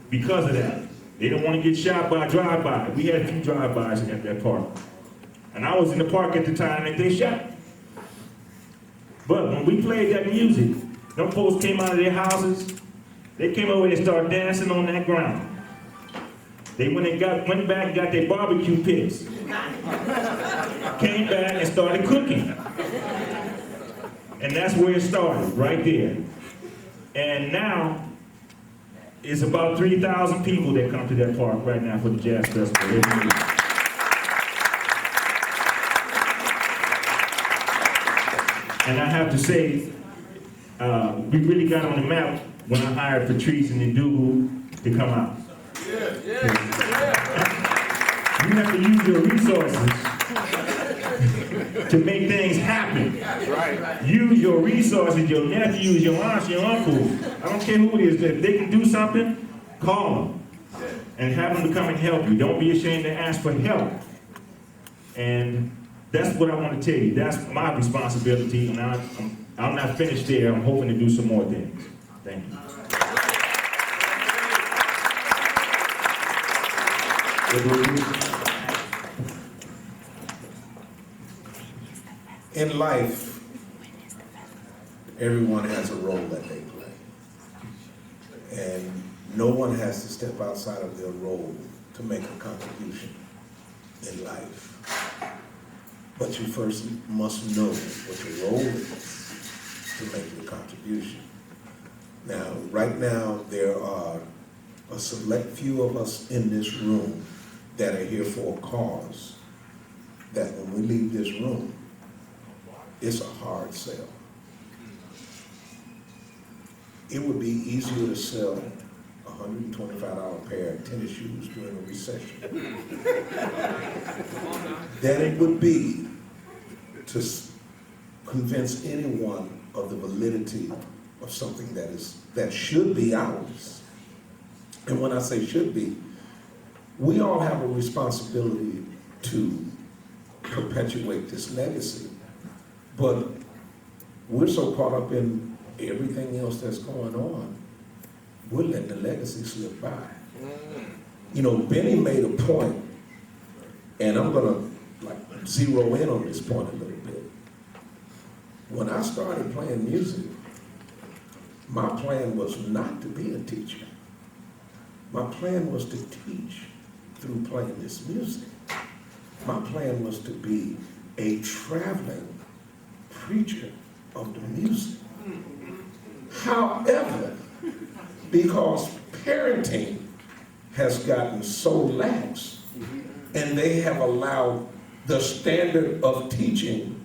Speaker 2: because of that. They don't want to get shot by a drive-by. We had a few drive-bys at that park. And I was in the park at the time that they shot. But when we played that music, them folks came out of their houses, they came over and started dancing on that ground. They went back and got their barbecue pits. Came back and started cooking. And that's where it started, right there. And now, it's about 3,000 people that come to that park right now for the Jazz Festival every year. And I have to say, we really got on the map when I hired Patrice and Ndugu to come out. You have to use your resources to make things happen. Use your resources, your nephews, your aunts, your uncles. I don't care who it is. If they can do something, call them and have them to come and help you. Don't be ashamed to ask for help. And that's what I want to tell you. That's my responsibility, and I'm not finished there. I'm hoping to do some more things. Thank you.
Speaker 3: In life, everyone has a role that they play. And no one has to step outside of their role to make a contribution in life. But you first must know what your role is to make your contribution. Now, right now, there are a select few of us in this room that are here for a cause, that when we leave this room, it's a hard sell. It would be easier to sell a $125 pair of tennis shoes during a recession than it would be to convince anyone of the validity of something that should be ours. And when I say should be, we all have a responsibility to perpetuate this legacy. But we're so caught up in everything else that's going on, we're letting the legacy slip by. You know, Benny made a point, and I'm gonna zero in on this point a little bit. When I started playing music, my plan was not to be a teacher. My plan was to teach through playing this music. My plan was to be a traveling preacher of the music. However, because parenting has gotten so lax, and they have allowed the standard of teaching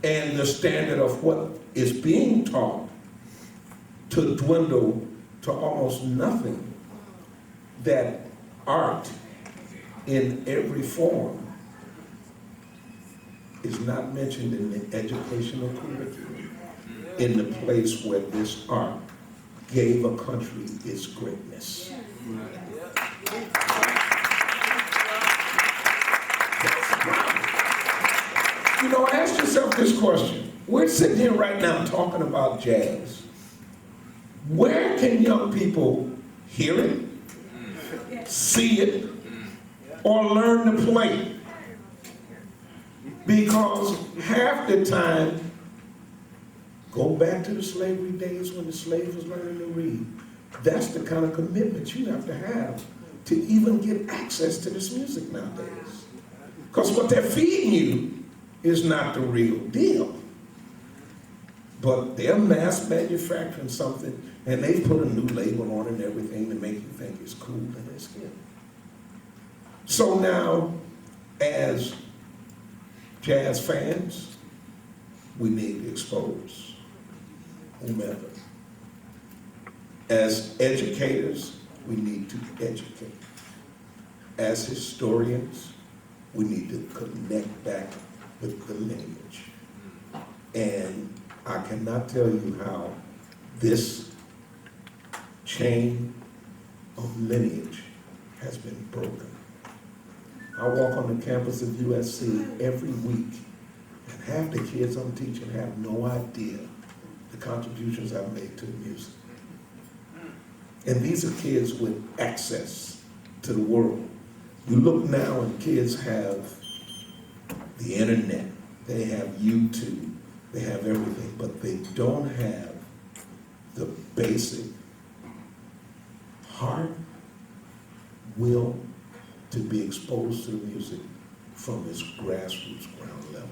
Speaker 3: and the standard of what is being taught to dwindle to almost nothing, that art in every form is not mentioned in the educational curriculum in the place where this art gave a country its greatness. You know, ask yourself this question. We're sitting here right now talking about jazz. Where can young people hear it, see it, or learn to play it? Because half the time, go back to the slavery days when the slave was learning to read. That's the kind of commitment you have to even get access to this music nowadays. Because what they're feeding you is not the real deal. But they're mass manufacturing something, and they've put a new label on it and everything to make you think it's cool and it's good. So now, as jazz fans, we need to expose whomever. As educators, we need to educate. As historians, we need to connect back with the lineage. And I cannot tell you how this chain of lineage has been broken. I walk on the campus of USC every week, and half the kids I'm teaching have no idea the contributions I've made to the music. And these are kids with access to the world. You look now and kids have the internet, they have YouTube, they have everything, but they don't have the basic heart, will to be exposed to the music from its grassroots ground level,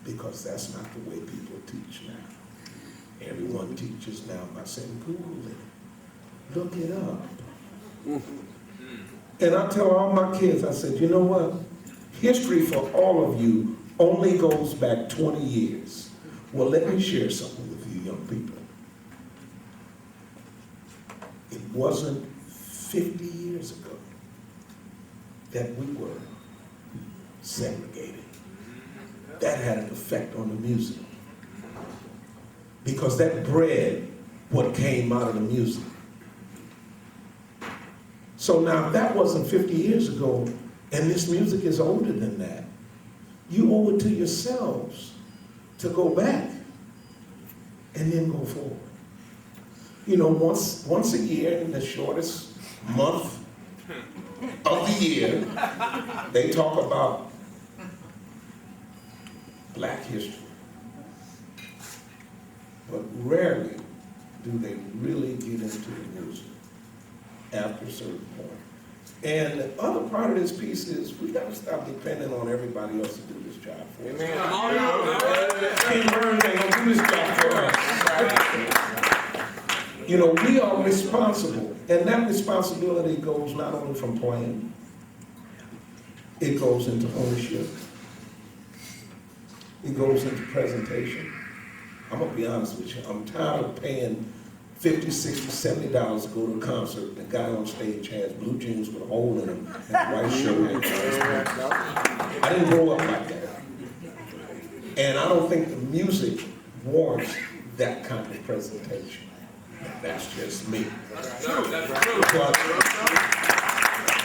Speaker 3: because that's not the way people teach now. Everyone teaches now by saying, Google it, look it up. And I tell all my kids, I said, you know what? History for all of you only goes back 20 years. Well, let me share something with you young people. It wasn't 50 years ago that we were segregated. That had an effect on the music. Because that bred what came out of the music. So now if that wasn't 50 years ago, and this music is older than that, you owe it to yourselves to go back and then go forward. You know, once a year, in the shortest month of the year, they talk about Black history. But rarely do they really get into the music after a certain point. And the other part of this piece is we got to stop depending on everybody else to do this job for us. Ken Burns ain't gonna do this job for us. You know, we are responsible, and that responsibility goes not only from playing, it goes into ownership, it goes into presentation. I'm gonna be honest with you, I'm tired of paying $50, $60, $70 to go to a concert. The guy on stage has blue jeans with a hole in them and a white shirt. I didn't grow up like that. And I don't think the music warrants that kind of presentation. That's just me. But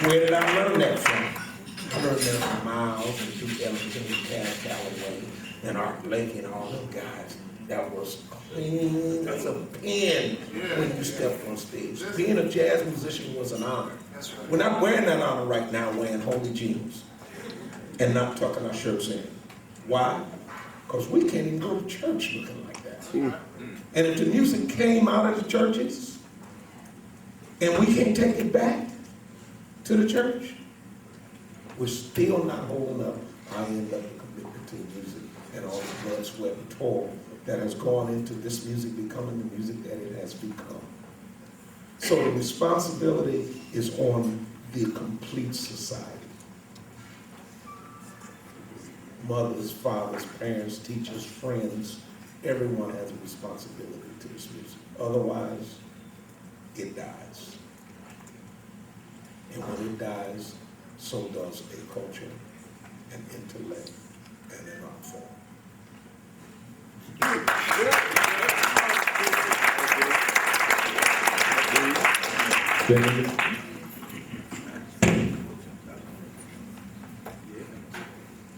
Speaker 3: where did I learn that from? I learned that from Miles and Duke Ellington and Cab Calloway and Art Blake and all them guys. That was clean as a pen when you stepped on stage. Being a jazz musician was an honor. We're not wearing that honor right now, wearing holy jeans and not tucking our shirts in. Why? Because we can't even go to church looking like that. And if the music came out of the churches and we can't take it back to the church, we're still not holding up our end of the commitment to the music and all the blood, sweat, and toil that has gone into this music becoming the music that it has become. So the responsibility is on the complete society. Mothers, fathers, parents, teachers, friends, everyone has a responsibility to this music. Otherwise, it dies. And when it dies, so does a culture, an intellect, and an art form.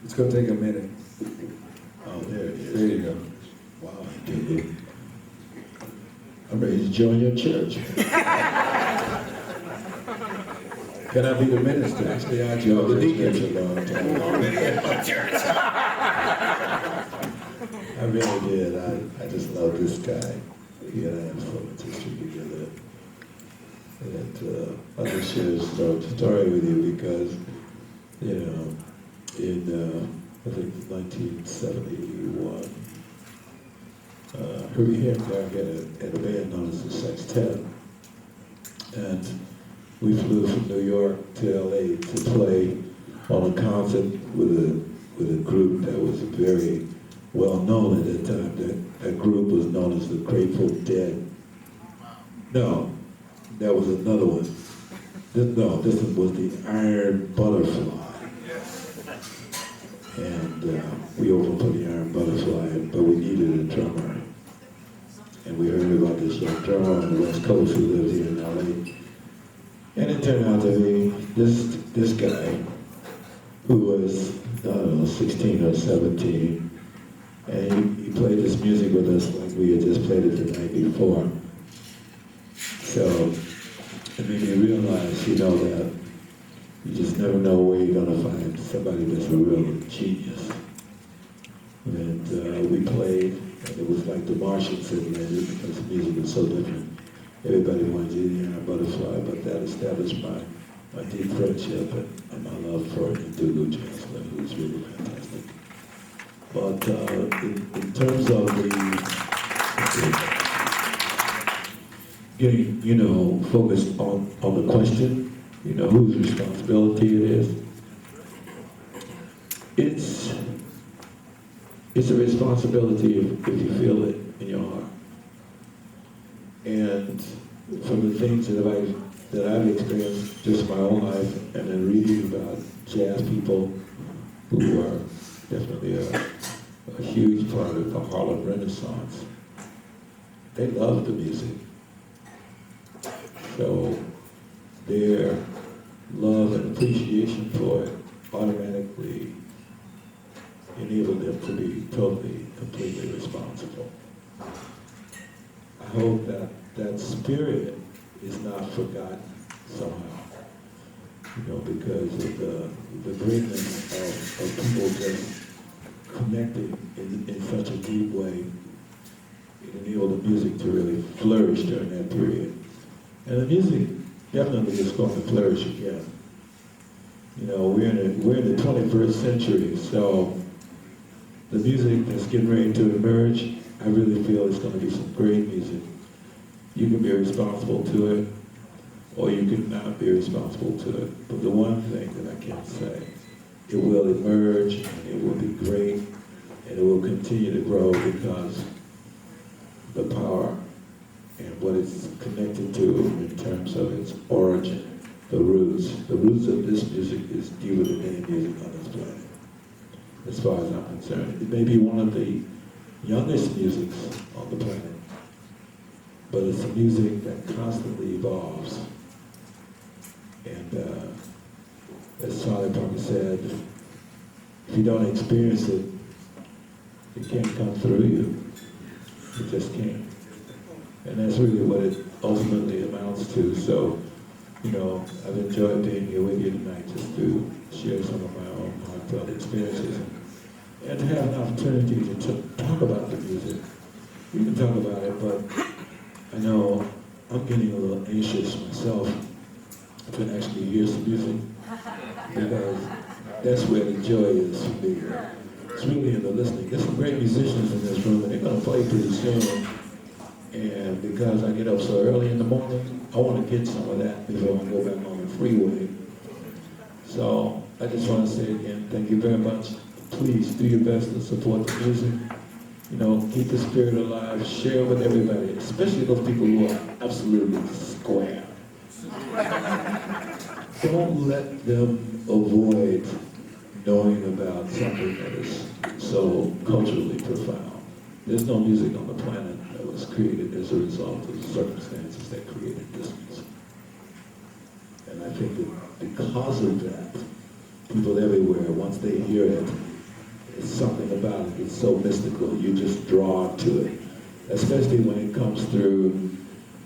Speaker 1: It's gonna take a minute.
Speaker 4: Oh, there it is.
Speaker 1: There you go.
Speaker 4: Wow, dude. I'm ready to join your church.
Speaker 1: Can I be the minister?
Speaker 4: Actually, I joined the church a long time ago. I really did. I just love this guy. He and I have so much history together. And I'll just share a story with you because, you know, in I think 1971, here in America had a band known as the Sextet. And we flew from New York to LA to play on a concert with a group that was very well known at that time. That group was known as the Grateful Dead. No, that was another one. This one was the Iron Butterfly. And we opened for the Iron Butterfly, but we needed a drummer. And we heard about this young drummer on the West Coast who lived here in LA. And it turned out to be this guy who was, I don't know, 16 or 17. And he played this music with us like we had just played it the night before. So know that you just never know where you're gonna find somebody that's a real genius. And we played, and it was like the Martians had landed because the music was so different. Everybody wanted Indiana Butterfly, but that established my deep friendship and my love for Ndugu Chancellor, who was really fantastic. But in terms of getting, focused on the question, whose responsibility it is, it's a responsibility if you feel it in your heart. And from the things that I've experienced just in my own life, and then reading about jazz people who are definitely a huge part of the Harlem Renaissance, they love the music. So their love and appreciation for it automatically enable them to be totally, completely responsible. I hope that spirit is not forgotten somehow, because of the greatness of people just connecting in such a deep way. It enabled the music to really flourish during that period. And the music definitely is going to flourish again. We're in the 21st century, so the music that's getting ready to emerge, I really feel it's going to be some great music. You can be responsible to it, or you can not be responsible to it. But the one thing that I can say, it will emerge, it will be great, and it will continue to grow because the power and what it's connected to in terms of its origin, the roots of this music is deeper than any music on this planet, as far as I'm concerned. It may be one of the youngest musics on the planet, but it's a music that constantly evolves. And as Charlie Parker said, if you don't experience it, it can't come through you. It just can't. And that's really what it ultimately amounts to. So, I've enjoyed being here with you tonight just to share some of my own heartfelt experiences and to have an opportunity to talk about the music. We can talk about it, but I know I'm getting a little anxious myself to actually hear some music because that's where the joy is for me. It's really in the listening. There's some great musicians in this room and they're going to play pretty soon. And because I get up so early in the morning, I want to get some of that before I go back on the freeway. So I just want to say again, thank you very much. Please do your best to support the music. Keep the spirit alive, share with everybody, especially those people who are absolutely square. Don't let them avoid knowing about something that is so culturally profound. There's no music on the planet that was created as a result of the circumstances that created this music. And I think that because of that, people everywhere, once they hear it, it's something about it, it's so mystical, you just draw to it. Especially when it comes through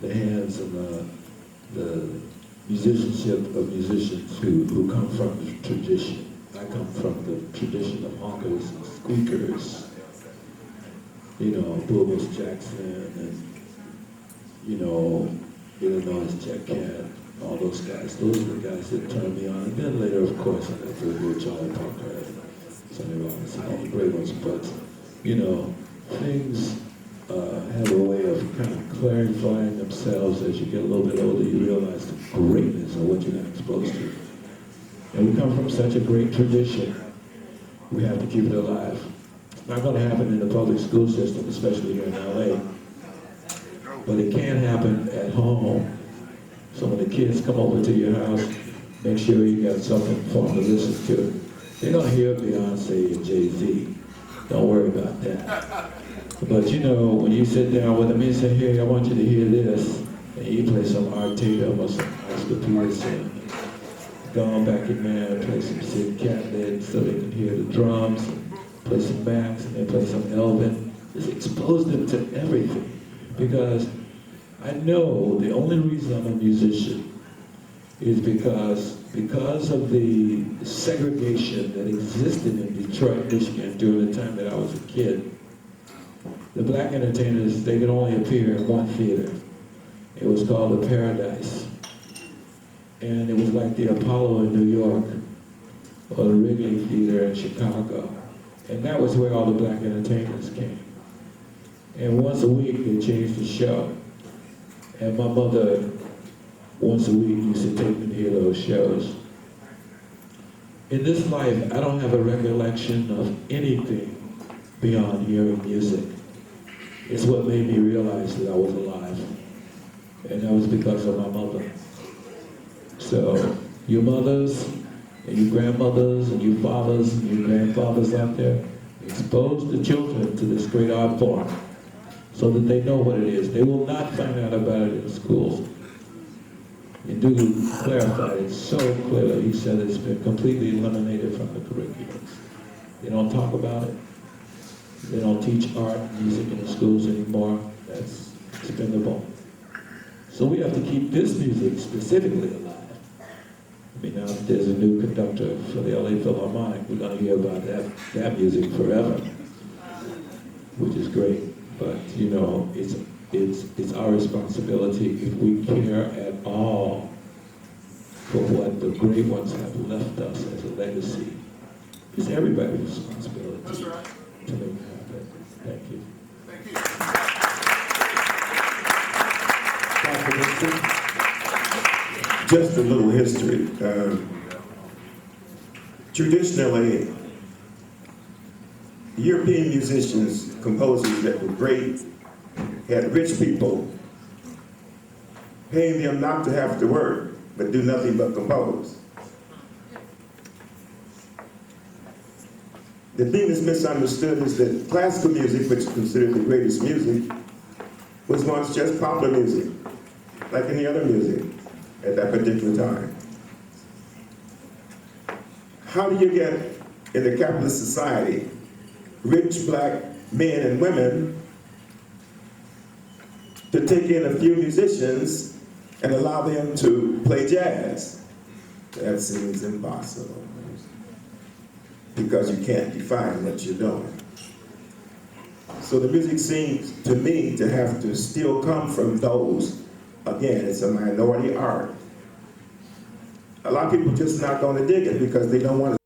Speaker 4: the hands and the musicianship of musicians who come from the tradition. I come from the tradition of honkers and squeakers, Bubbles Jackson and, Illinois Jack Cat, all those guys. Those are the guys that turned me on. And then later, of course, I got to hear Charlie Parker and Sonny Robinson, all the great ones. But, things have a way of kind of clarifying themselves as you get a little bit older. You realize the greatness of what you got exposed to. And we come from such a great tradition. We have to keep it alive. It's not going to happen in the public school system, especially here in LA. But it can happen at home. So when the kids come over to your house, make sure you got something for them to listen to. They're going to hear Beyonce and Jay-Z. Don't worry about that. But when you sit down with them and say, hey, I want you to hear this, and you play some Art Tatum or some Oscar Peterson, go on back in there and play some Sid Catlett so they can hear the drums, play some Max, and then play some Elvin. Just expose them to everything. Because I know the only reason I'm a musician is because of the segregation that existed in Detroit, Michigan during the time that I was a kid. The black entertainers, they could only appear in one theater. It was called the Paradise. And it was like the Apollo in New York or the Wrigley Theater in Chicago. And that was where all the black entertainers came. And once a week they changed the show. And my mother, once a week, used to take me to hear those shows. In this life, I don't have a recollection of anything beyond hearing music. It's what made me realize that I was alive. And that was because of my mother. So, your mothers, and your grandmothers, and your fathers, and your grandfathers out there, expose the children to this great art form so that they know what it is. They will not find out about it in schools. And Ndugu clarified it so clearly. He said it's been completely eliminated from the curriculums. They don't talk about it. They don't teach art, music in the schools anymore. That's expendable. So we have to keep this music specifically alive. I mean, now there's a new conductor for the LA Philharmonic. We're going to hear about that music forever, which is great. But you know, it's our responsibility, if we care at all for what the great ones have left us as a legacy. It's everybody's responsibility.
Speaker 3: That's right.
Speaker 4: To make it happen. Thank you.
Speaker 3: Thank you.
Speaker 1: Dr. Nixon?
Speaker 5: Just a little history. Traditionally, European musicians, composers that were great, had rich people paying them not to have to work, but do nothing but compose. The thing that's misunderstood is that classical music, which is considered the greatest music, was once just popular music, like any other music at that particular time. How do you get, in a capitalist society, rich black men and women to take in a few musicians and allow them to play jazz? That seems impossible, because you can't define what you're doing. So the music seems to me to have to still come from those. Again, it's a minority art. A lot of people just not going to dig it because they don't want to.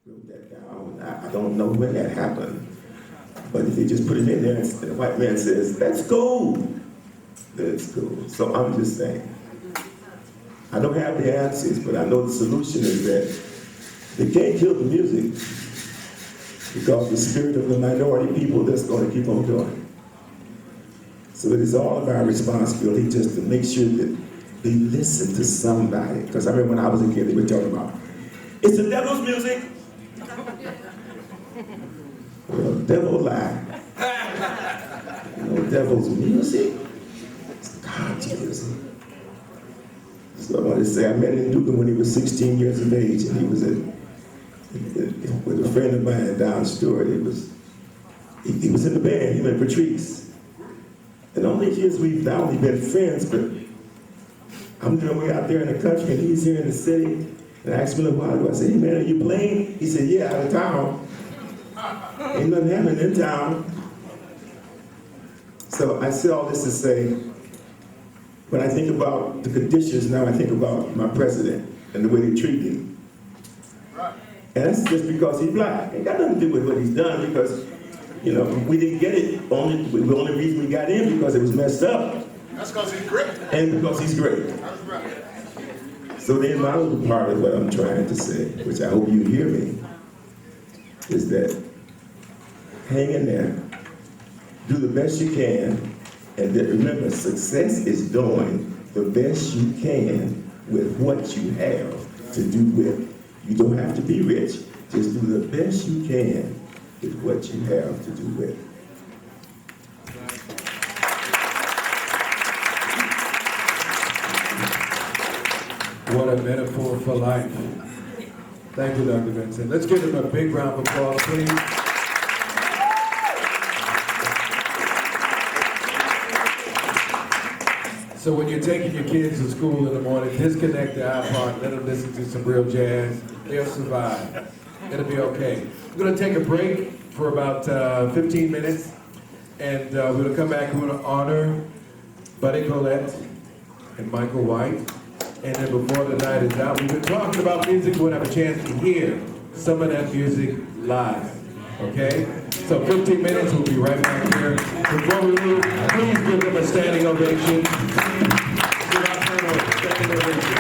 Speaker 5: Wrote that down. I don't know when that happened, but if they just put it in there and the white man says, that's cool, that's cool. So I'm just saying, I don't have the answers, but I know the solution is that they can't kill the music, because the spirit of the minority people that's going to keep on doing. So it is all of our responsibility just to make sure that they listen to somebody. Because I remember when I was a kid, they were talking about, it's the devil's music. Well, devil lie. No devil's music. It's God's music. So I want to say, I met Ndugu when he was 16 years of age, and he was with a friend of mine down Stewart. He was in the band, him and Patrice. And all these years we've not only been friends, but I'm doing way out there in the country, and he's here in the city. And I asked him a little while ago, I said, hey man, are you playing? He said, yeah, out of town. Ain't nothing happening in town. So I say all this to say, when I think about the conditions now, I think about my president and the way they treat him. And that's just because he's black. It got nothing to do with what he's done, because, you know, we didn't get it. The only reason we got in because it was messed up.
Speaker 3: That's because he's great.
Speaker 5: And because he's great.
Speaker 3: That's right.
Speaker 5: So the invaluable part of what I'm trying to say, which I hope you hear me, is that hang in there, do the best you can, And that, remember, success is doing the best you can with what you have to do with. You don't have to be rich. Just do the best you can with what you have to do with.
Speaker 1: What a metaphor for life. Thank you, Dr. Vincent. Let's give him a big round of applause, please. So when you're taking your kids to school in the morning, disconnect the iPod, let them listen to some real jazz. They'll survive. It'll be okay. We're going to take a break for about 15 minutes, and we're going to come back and we're going to honor Buddy Collette and Michael White. And then before the night is out, we've been talking about music. We'll have a chance to hear some of that music live, okay? So 15 minutes, we'll be right back here. Before we move, please give them a standing ovation. Give our panel a standing ovation.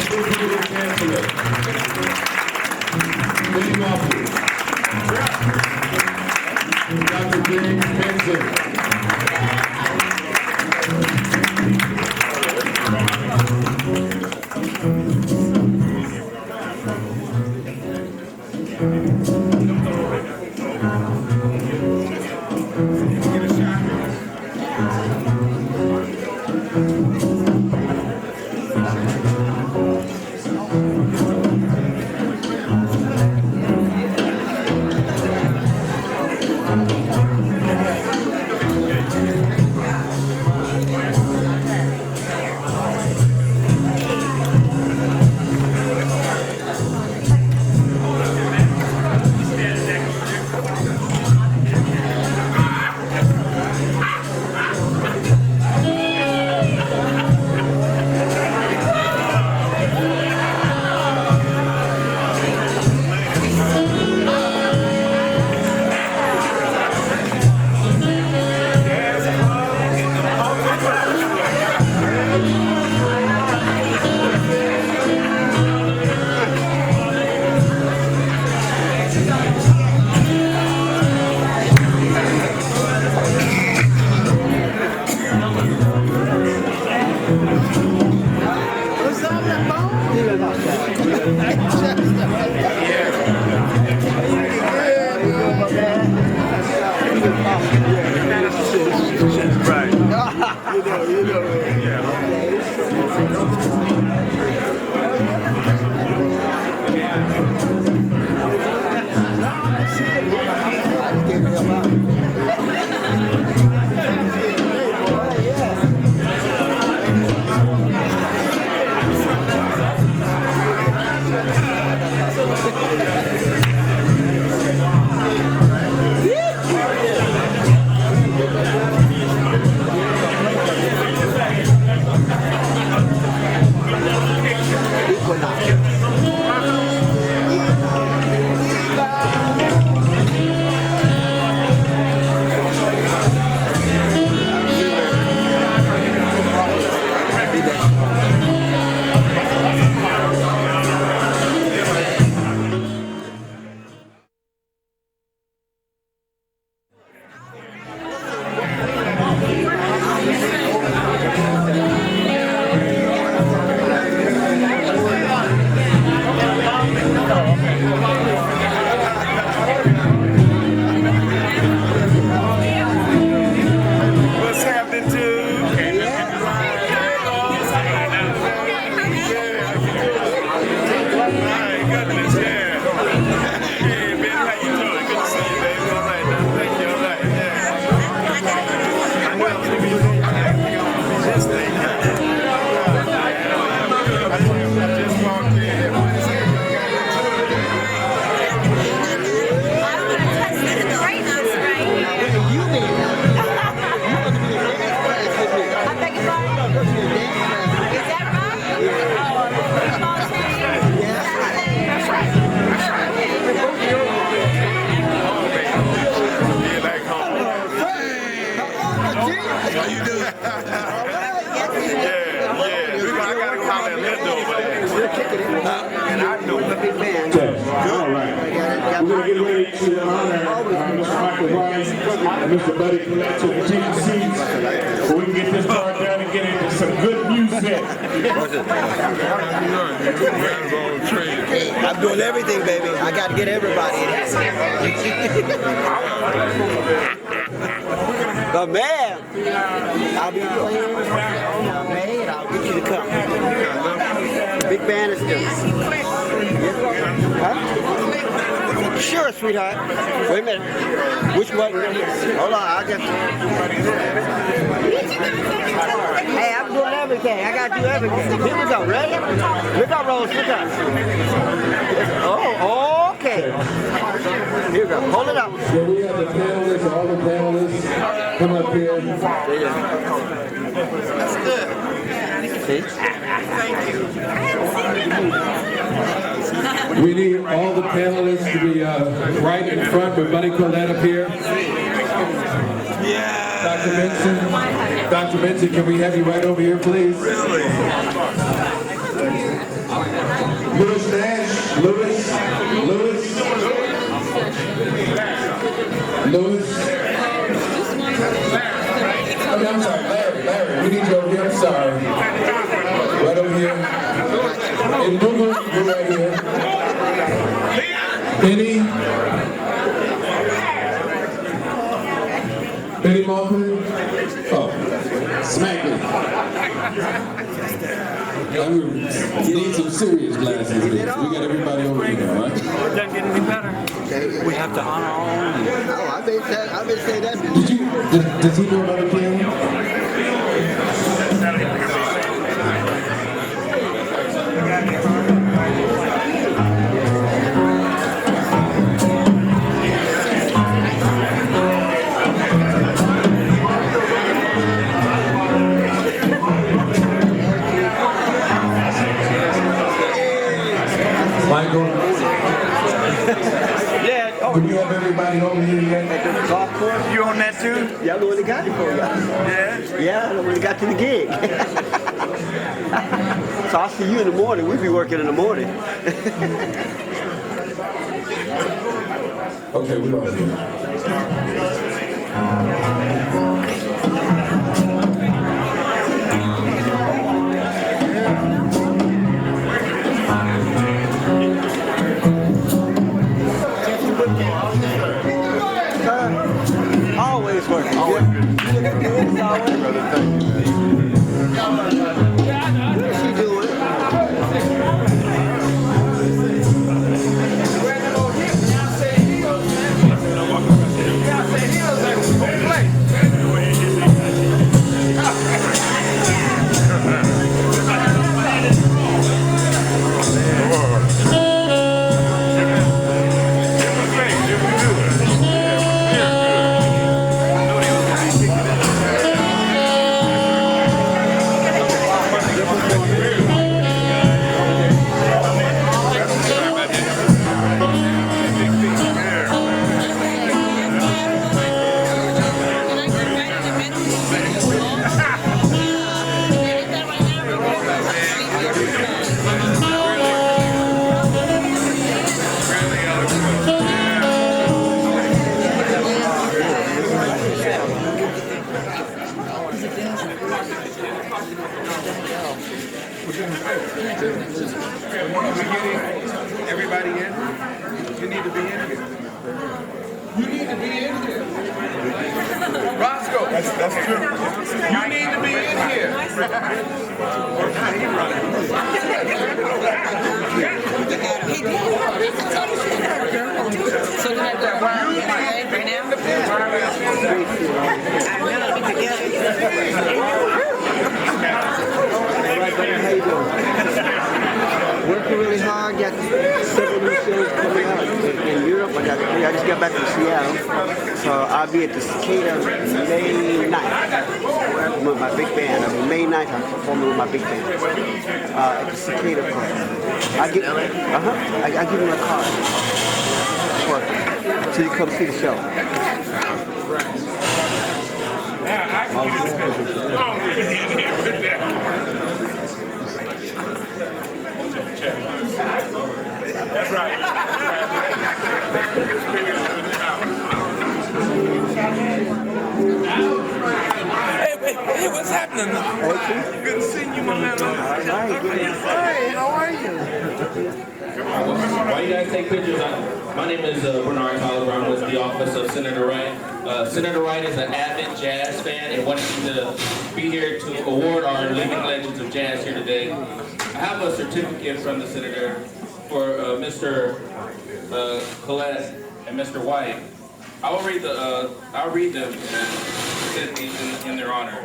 Speaker 1: Please give the Chancellor. Benny Moffitt. Dr. James Benson.
Speaker 2: Mr. Buddy Collette, so we take your seats so we can get this part done and get into some good music.
Speaker 7: I'm doing everything, baby. I got to get everybody in here. But man, I'll be playing May and I'll get you to come. Big band is good. Huh? Sure, sweetheart. Wait a minute. Which one? Hold on, I'll get you. Hey, I'm doing everything. I got to do everything. Here we go. Ready? Look up, Rose. Look up. Oh, okay. Here we go. Hold it up.
Speaker 1: So we have the panelists, all the panelists, come up here.
Speaker 7: That's good. See?
Speaker 1: We need all the panelists to be right in front with Buddy Collette up here.
Speaker 4: Yeah.
Speaker 1: Dr. Benson, can we have you right over here, please?
Speaker 4: Really?
Speaker 1: Louis Nash, Louis. I'm sorry, Larry, we need you over here, I'm sorry. Right over here. And Google, you're right here. Benny Markley? Oh, smack me. You need some serious glasses. We got everybody over here, right?
Speaker 6: Doesn't get any better. We have to honor all.
Speaker 7: Oh, I've been saying that.
Speaker 1: Does he know about the piano? Michael?
Speaker 7: Yeah. Oh,
Speaker 1: Do we have everybody over here yet?
Speaker 7: at the golf course.
Speaker 6: You on that too?
Speaker 7: Yeah, I know what they got you for, yeah. Yeah, I know when they got to the gig. So I'll see you in the morning. We'll be working in the morning.
Speaker 1: Okay, we're on here.
Speaker 7: Always working. Always good. What's she doing?
Speaker 3: Everybody in? You need to be in here. You need to be in here. Roscoe. That's true. You need to be in here.
Speaker 6: So can I go right now?
Speaker 7: How you doing? Working really hard. Got several new shows coming out in Europe. I just got back from Seattle, so I'll be at the Cicada May 9th with my big band. May 9th, I'm performing with my big band at the Cicada Club. I give them a card so you come see the show.
Speaker 3: That's right. Good seeing you, my man.
Speaker 7: Hey, how are you?
Speaker 8: Why you guys take pictures? My name is Bernard Tyler Brown with the office of Senator Wright. Senator Wright is an avid jazz fan and wanted to be here to award our Living Legends of Jazz here today. I have a certificate from the Senator for Mr. Collette and Mr. White. I'll read them in their honor.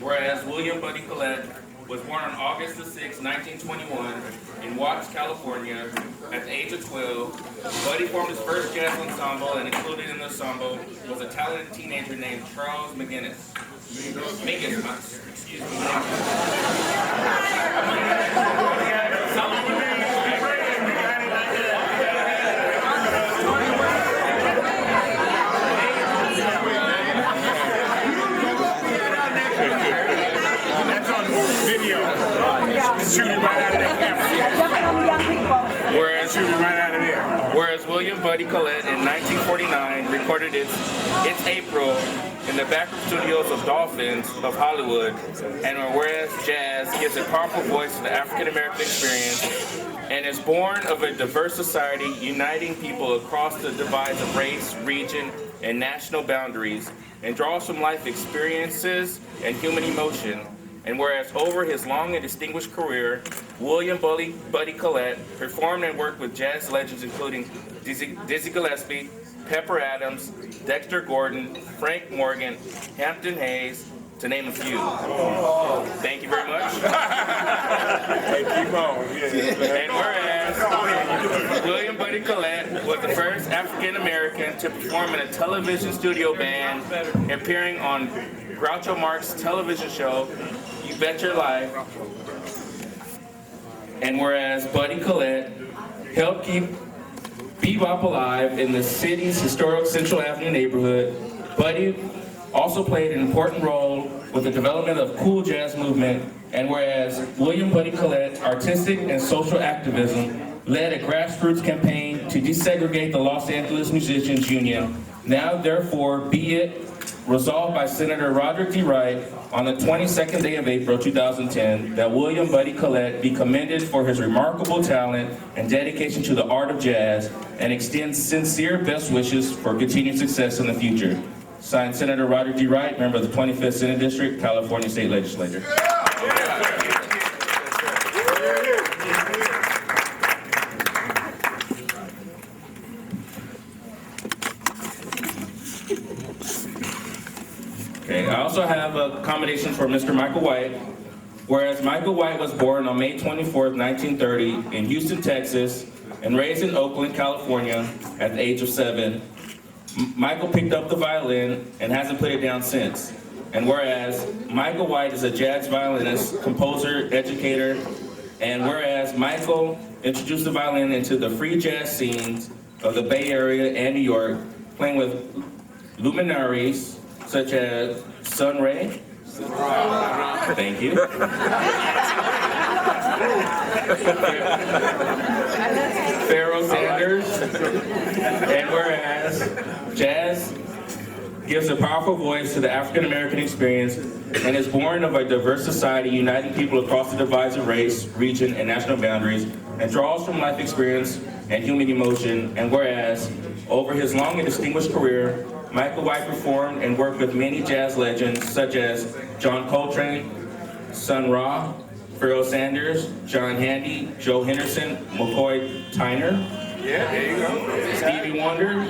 Speaker 8: Whereas William Buddy Collette was born on August the 6th, 1921 in Watts, California. At the age of 12, Buddy formed his first jazz ensemble, and included in the ensemble was a talented teenager named Charles Mingus. Excuse me. Whereas William Buddy Collette in 1949 recorded its April in the backroom studios of Dolphins of Hollywood, and whereas jazz gives a powerful voice to the African American experience and is born of a diverse society uniting people across the divides of race, region, and national boundaries, and draws from life experiences and human emotion. And whereas over his long and distinguished career, William Buddy Collette performed and worked with jazz legends including Dizzy Gillespie, Pepper Adams, Dexter Gordon, Frank Morgan, Hampton Hayes, to name a few. Thank you very much. And whereas William Buddy Collette was the first African American to perform in a television studio band, appearing on Groucho Marx's television show, You Bet Your Life. And whereas Buddy Collette helped keep bebop alive in the city's historic Central Avenue neighborhood, Buddy also played an important role with the development of cool jazz movement. And whereas William Buddy Collette's artistic and social activism led a grassroots campaign to desegregate the Los Angeles Musicians Union, now therefore be it resolved by Senator Roderick D. Wright on the 22nd day of April 2010 that William Buddy Collette be commended for his remarkable talent and dedication to the art of jazz, and extends sincere best wishes for continued success in the future. Signed, Senator Roderick D. Wright, member of the 25th Senate District, California State Legislature. Okay, I also have a commendation for Mr. Michael White. Whereas Michael White was born on May 24th, 1930 in Houston, Texas, and raised in Oakland, California at the age of 7, Michael picked up the violin and hasn't put it down since. And whereas Michael White is a jazz violinist, composer, educator, and whereas Michael introduced the violin into the free jazz scenes of the Bay Area and New York, playing with luminaries such as Sun Ra. Thank you. Pharoah Sanders. And whereas jazz gives a powerful voice to the African American experience and is born of a diverse society uniting people across the divides of race, region, and national boundaries, and draws from life experience and human emotion. And whereas over his long and distinguished career, Michael White performed and worked with many jazz legends such as John Coltrane, Sun Ra, Pharoah Sanders, John Handy, Joe Henderson, McCoy Tyner, Stevie Wonder,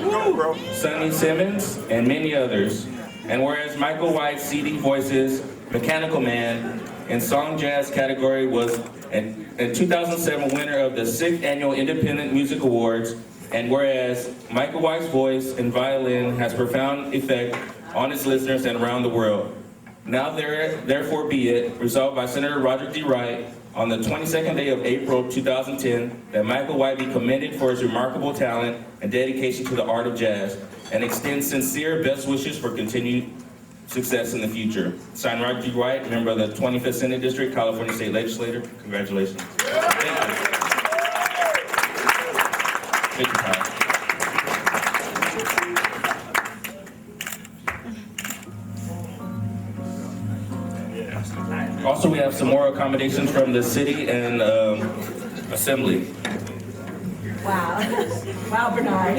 Speaker 8: Sonny Simmons, and many others. And whereas Michael White's CD Voices Mechanical Man in Song Jazz category was a 2007 winner of the 6th Annual Independent Music Awards, and whereas Michael White's voice and violin has profound effect on its listeners and around the world. Now therefore be it resolved by Senator Roderick D. Wright on the 22nd day of April 2010 that Michael White be commended for his remarkable talent and dedication to the art of jazz, and extend sincere best wishes for continued success in the future. Signed, Roderick D. Wright, member of the 25th Senate District, California State Legislature. Congratulations. Thank you. Thank you, Kyle. have some more accommodations from the city and assembly.
Speaker 9: Wow. Wow, Bernard.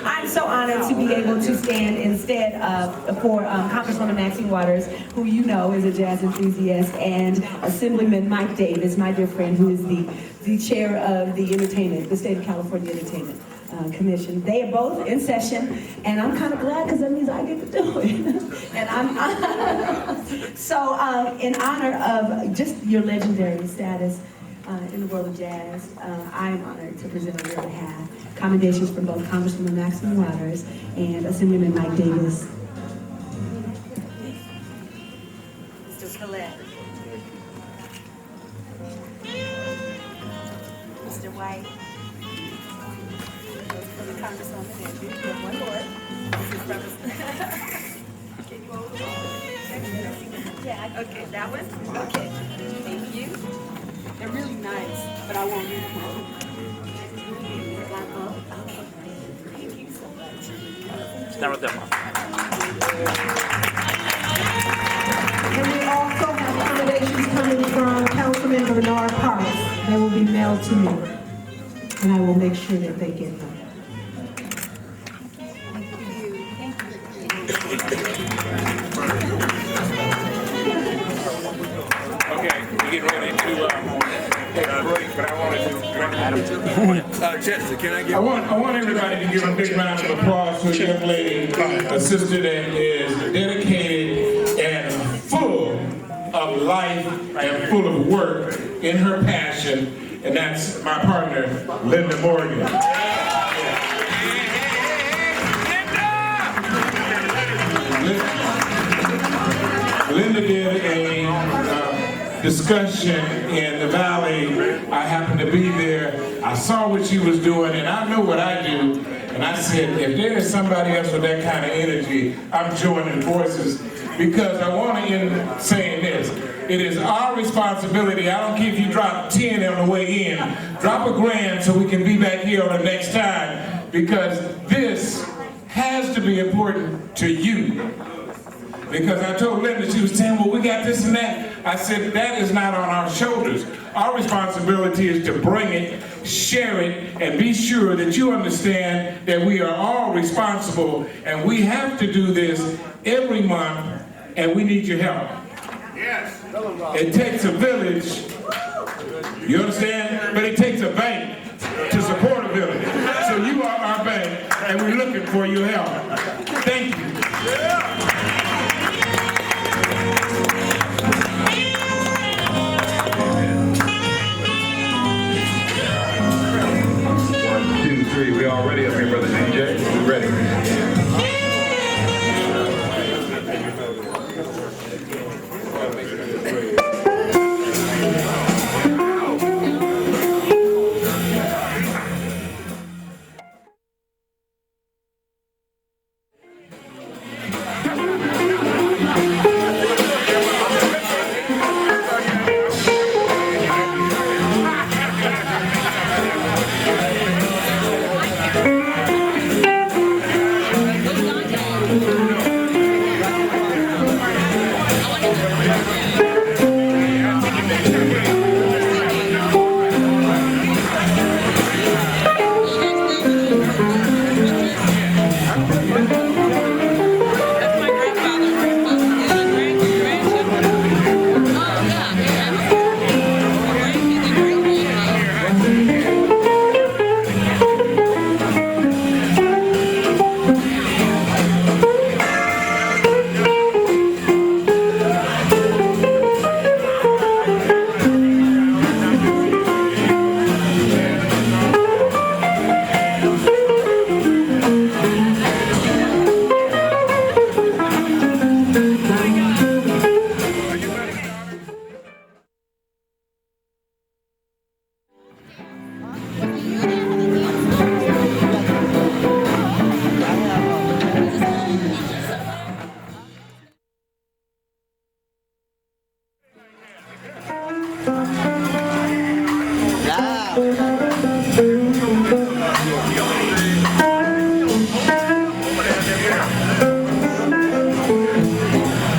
Speaker 9: I'm so honored to be able to stand instead for Congresswoman Maxine Waters, who you know is a jazz enthusiast, and Assemblyman Mike Davis, my dear friend, who is the chair of the State of California Entertainment Commission. They are both in session, and I'm kind of glad because that means I get to do it. And I'm so in honor of just your legendary status in the world of jazz, I am honored to present on your behalf commendations from both Congresswoman Maxine Waters and Assemblyman Mike Davis. Mr. Collette. Mr. White. Congresswoman Andrew, you have one more. Mrs. Representative. Can you hold it? Yeah, okay, that one? Okay, thank you. They're really nice, but I won't read them. Thank you so much.
Speaker 8: Stand with them.
Speaker 9: And we also have accommodations coming from Councilman Bernard Parks. They will be mailed to me, and I will make sure that they get them.
Speaker 8: Okay, we're getting ready to take a break, but I wanted to.
Speaker 3: Chester, can I get
Speaker 10: I want everybody to give a big round of applause to a young lady, a sister that is dedicated and full of life and full of work in her passion, and that's my partner, Linda Morgan. Linda did a discussion in the Valley. I happened to be there. I saw what she was doing, and I know what I do. And I said, if there is somebody else with that kind of energy, I'm joining forces, because I want to end saying this. It is our responsibility. I don't care if you drop 10 on the way in. Drop $1,000 so we can be back here on the next time, because this has to be important to you. Because I told Linda, she was saying, well, we got this and that. I said, that is not on our shoulders. Our responsibility is to bring it, share it, and be sure that you understand that we are all responsible, and we have to do this every month, and we need your help. Yes. It takes a village, you understand? But it takes a bank to support a village. So you are our bank, and we're looking for your help. Thank you.
Speaker 1: We all ready up here, Brother DJ? We ready.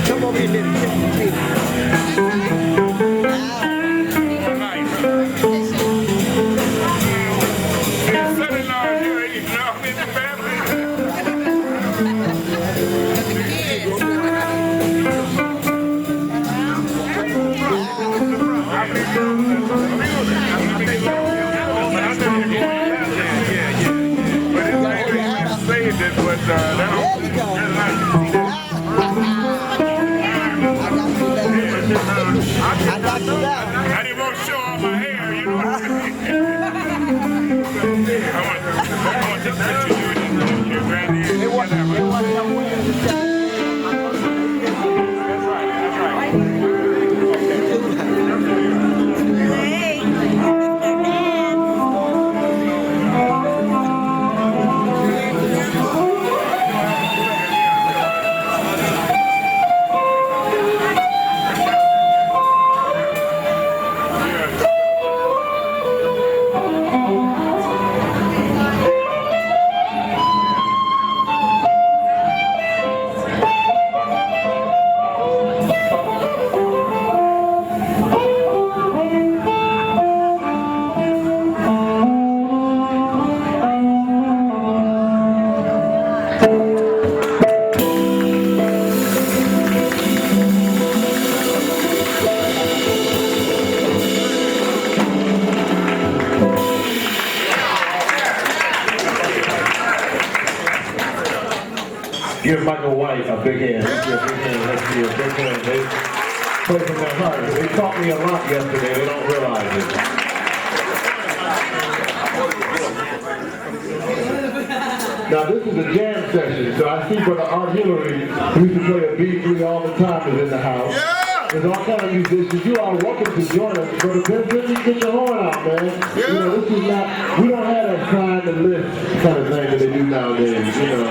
Speaker 7: Come over here, baby.
Speaker 10: I didn't want to show all my hair, you know. I want to picture you and your granddad.
Speaker 11: Give Michael White a big hand. Let's give a big hand. Let's give a big hand. They play from their heart. They taught me a lot yesterday. They don't realize it. Now this is a jam session, so I see Brother Art Hillary, who used to play a B3 all the time, is in the house. There's all kind of musicians. You are welcome to join us. Brother Benson, you get your horn out, man. You know, this is not, we don't have that trying to lift kind of thing that they do nowadays, you know.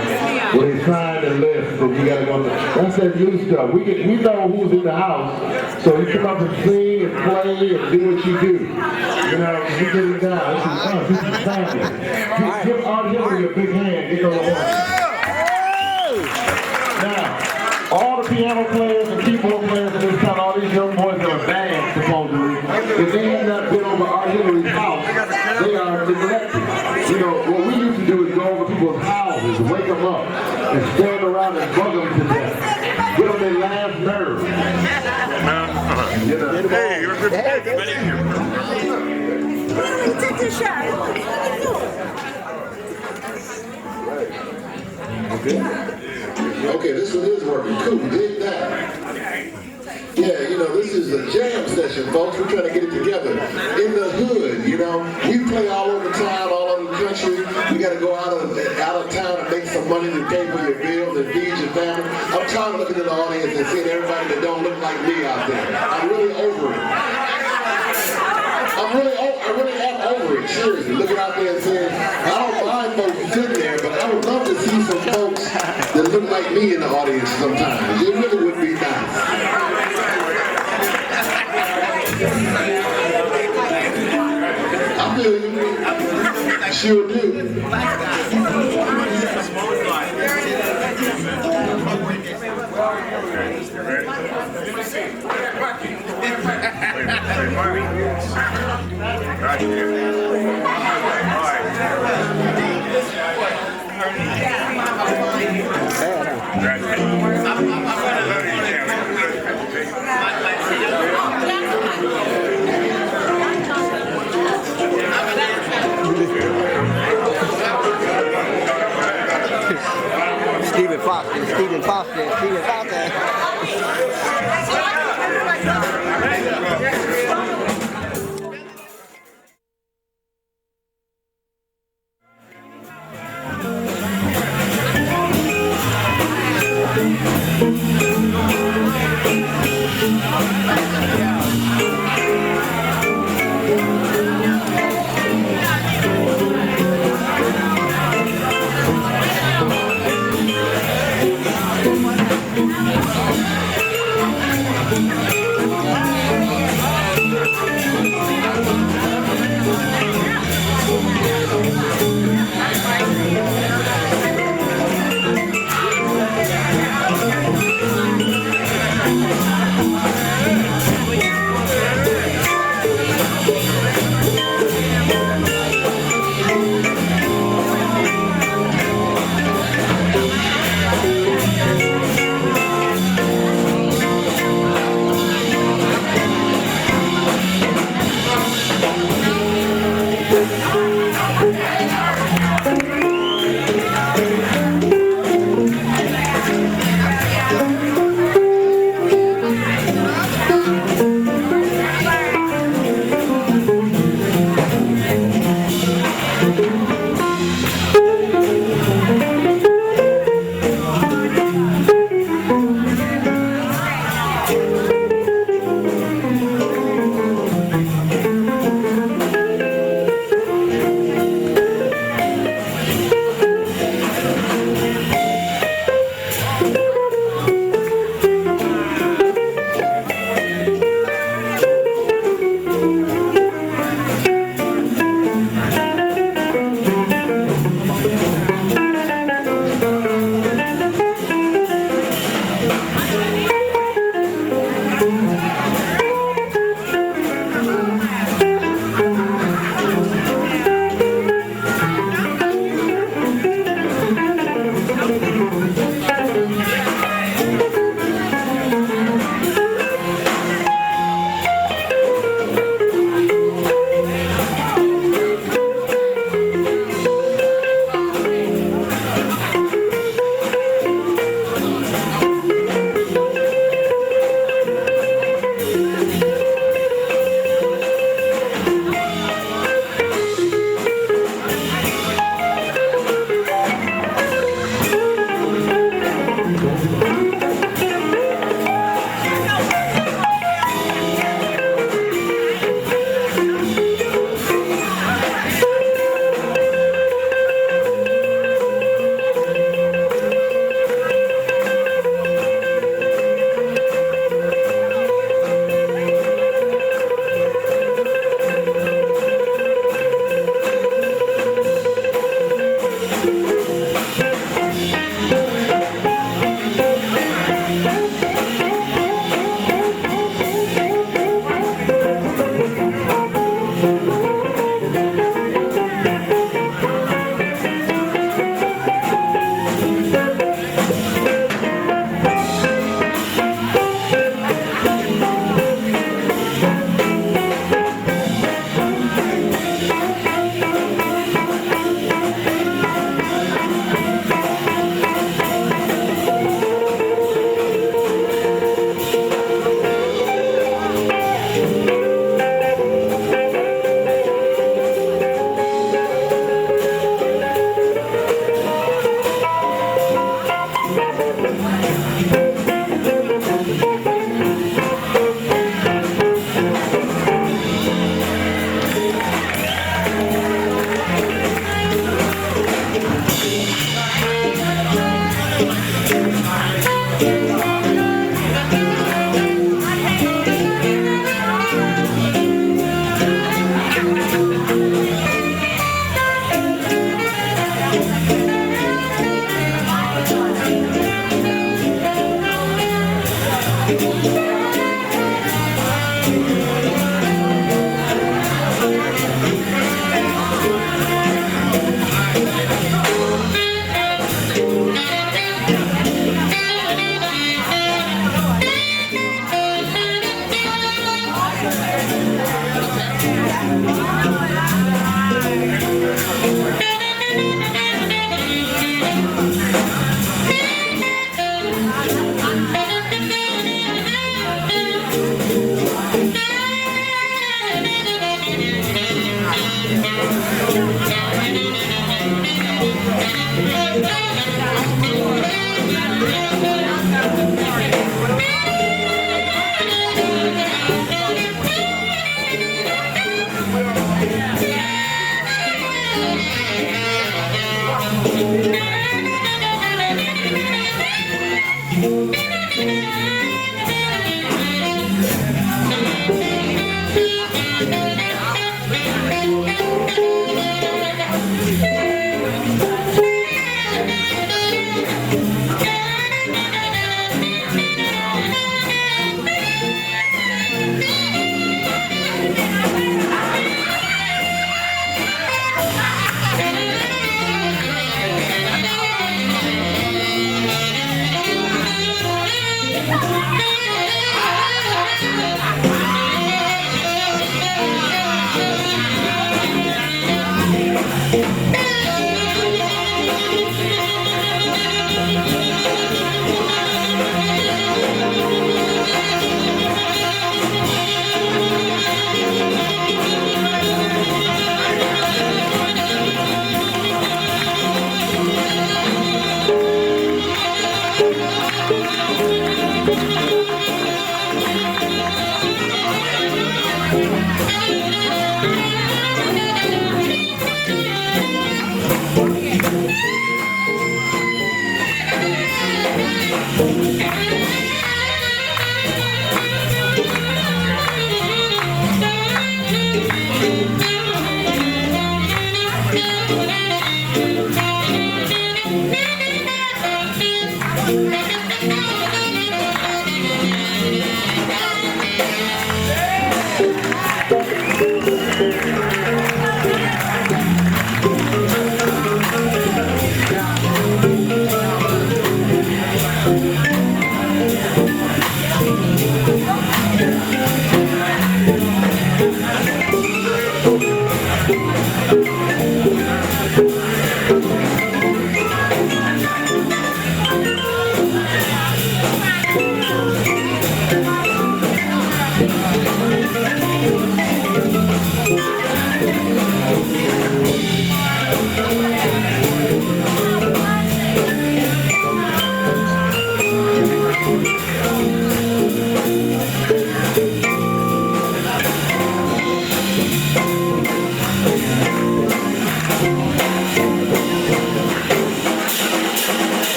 Speaker 11: When they're trying to lift, and you gotta go, that's that new stuff. We know who's in the house, so you come up and sing and play and do what you do. You know, you get it down. This is fun. This is family. Give Art Hillary a big hand. Get those horns. Now, all the piano players and keyboard players in this town, all these young boys that are banned, supposedly, if they have not been over Art Hillary's house, they are neglected. You know, what we used to do is go over people's houses, wake them up, and stand around and bug them to death. Get on their last nerve. You know.
Speaker 10: Hey, you're a good
Speaker 9: Take the shot.
Speaker 1: Okay, this one is working. Cool, dig that. Yeah, you know, this is a jam session, folks. We're trying to get it together. In the hood, you know, we play all over town, all over the country. We got to go out of town and make some money to pay for your bills and feed your family. I'm tired of looking at the audience and seeing everybody that don't look like me out there. I'm really over it. I really am over it, seriously. Looking out there and saying, I don't mind folks sitting there, but I would love to see some folks that look like me in the audience sometimes. It really would be nice. I feel you. Sure do.
Speaker 7: Stephen Foster.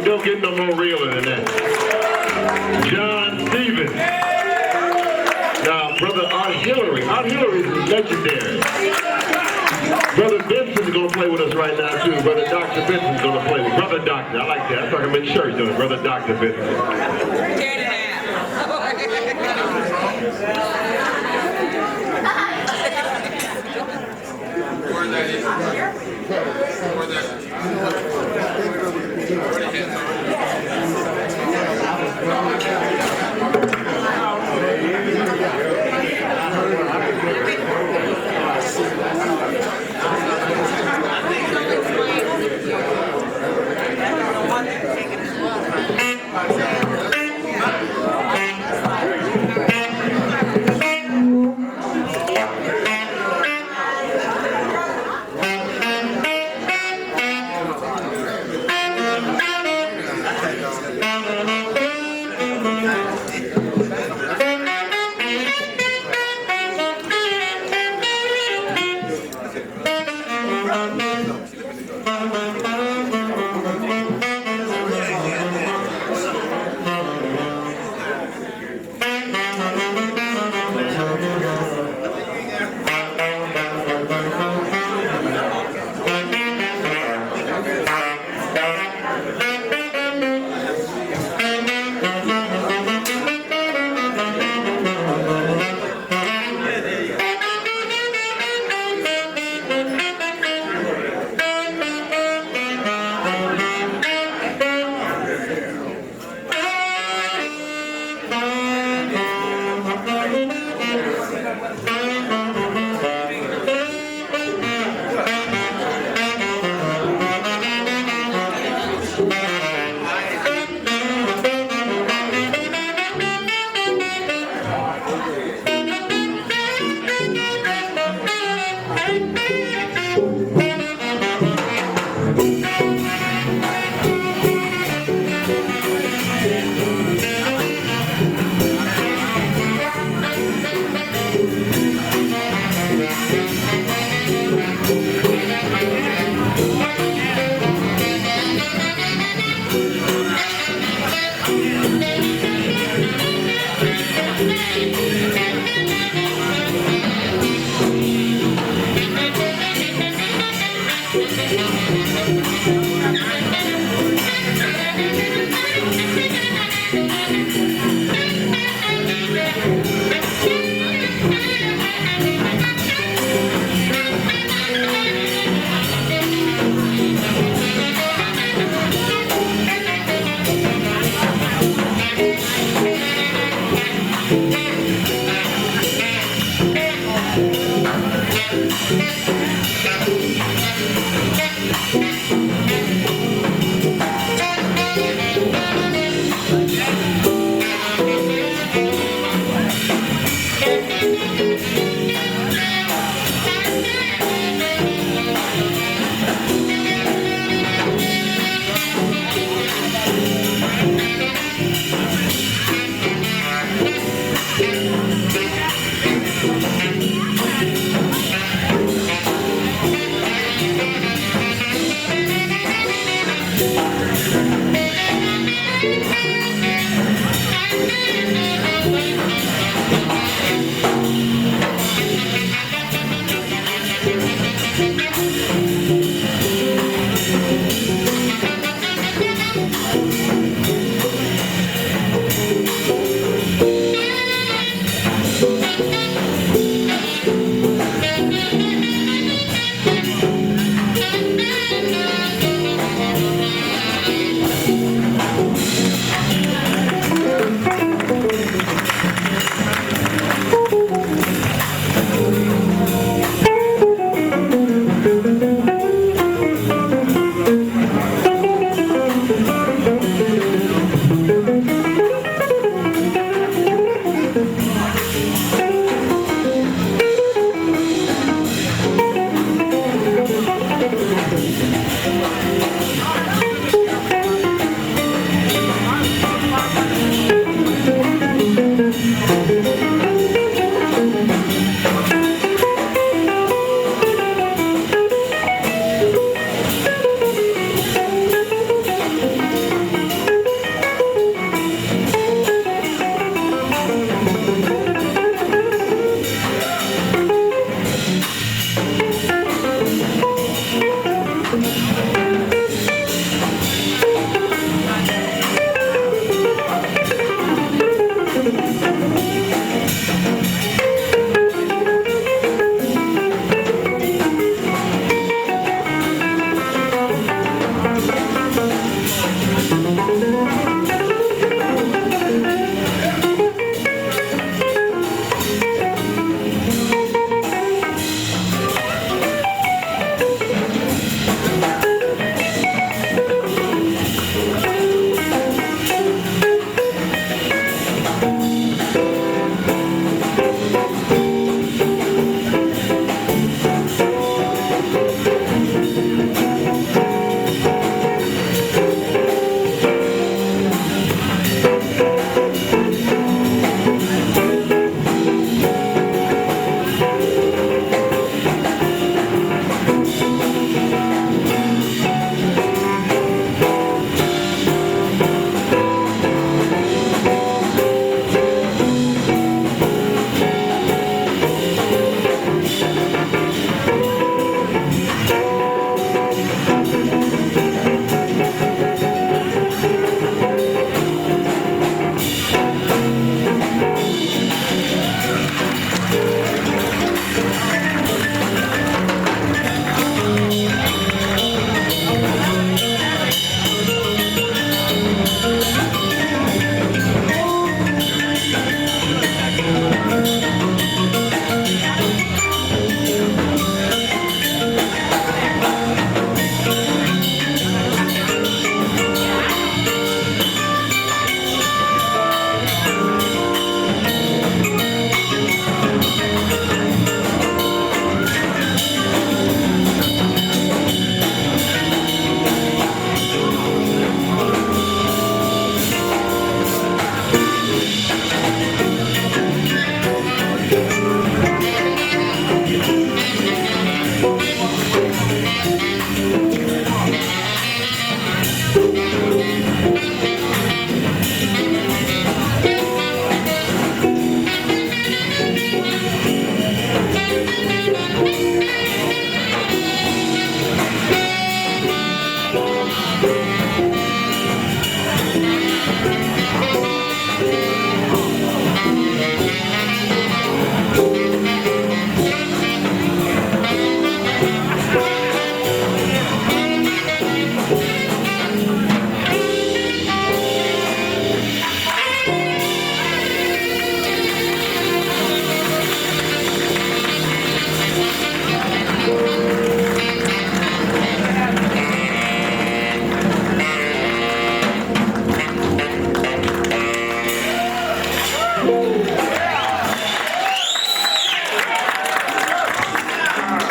Speaker 11: Don't get no more realer than that. John Stevens. Now, Brother Art Hillary. Art Hillary is legendary. Brother Benson's going to play with us right now, too. Brother Dr. Benson's going to play with Brother Doctor. I like that. That's like I'm in church doing Brother Dr. Benson.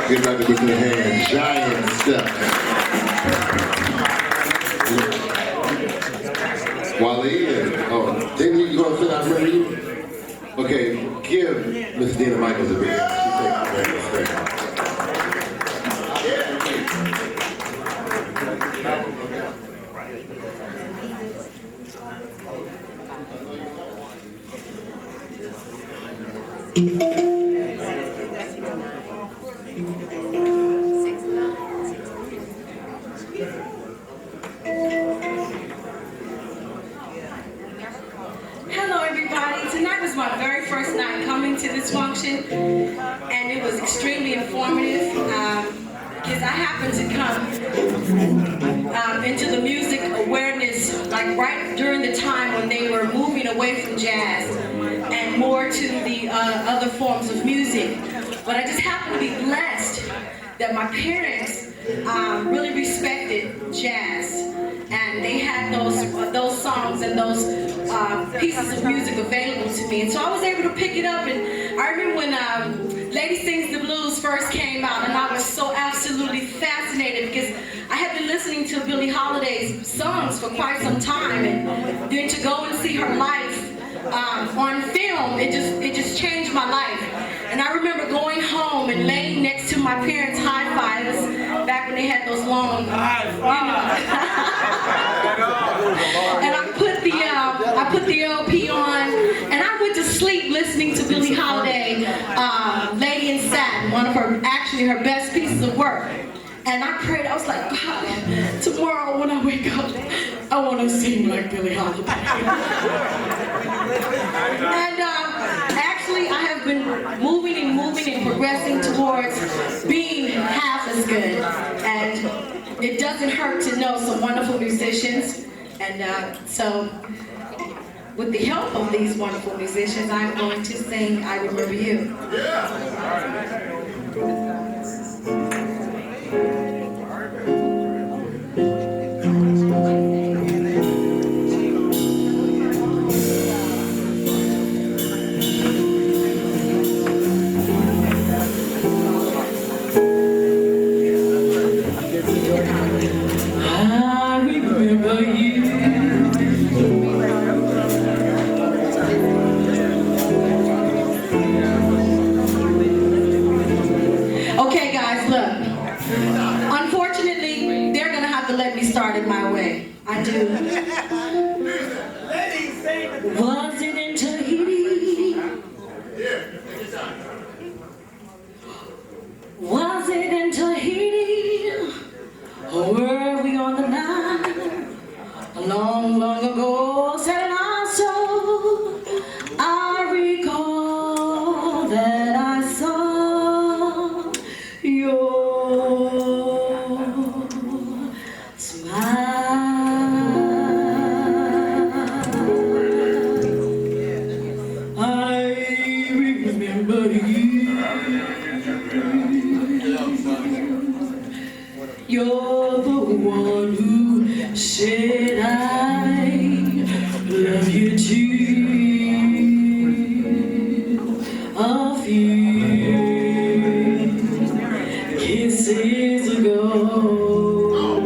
Speaker 11: Everybody with their hands, giant step. Wally, then you gonna sit down and you? Okay, give Miss Dina Michaels a big hand. She takes very respect.
Speaker 12: Hello everybody, tonight was my very first night coming to this function and it was extremely informative because I happened to come into the music awareness like right during the time when they were moving away from jazz and more to the other forms of music. But I just happened to be blessed that my parents really respected jazz. And they had those songs and those pieces of music available to me. And so I was able to pick it up. And I remember when Lady Sings the Blues first came out, and I was so absolutely fascinated because I had been listening to Billie Holiday's songs for quite some time. And then to go and see her life on film, it just changed my life. And I remember going home and laying next to my parents' high fives back when they had those long, you know. And I put the LP on, and I went to sleep listening to Billie Holiday, Lady in Satin, one of her actual actually her best pieces of work. And I prayed, I was like, God, tomorrow when I wake up, I want to sing like Billie Holiday. And actually, I have been moving and progressing towards being half as good. And it doesn't hurt to know some wonderful musicians. And so, with the help of these wonderful musicians, I'm going to sing I Remember You. I remember you. Okay, guys, look. Unfortunately, they're gonna have to let me start it my way. I do. Was it in Tahiti? Was it in Tahiti? Or were we on the line? Long, long ago, said I so. I recall that I saw your smile. I remember you. You're the one who said I love you too. A few kisses ago.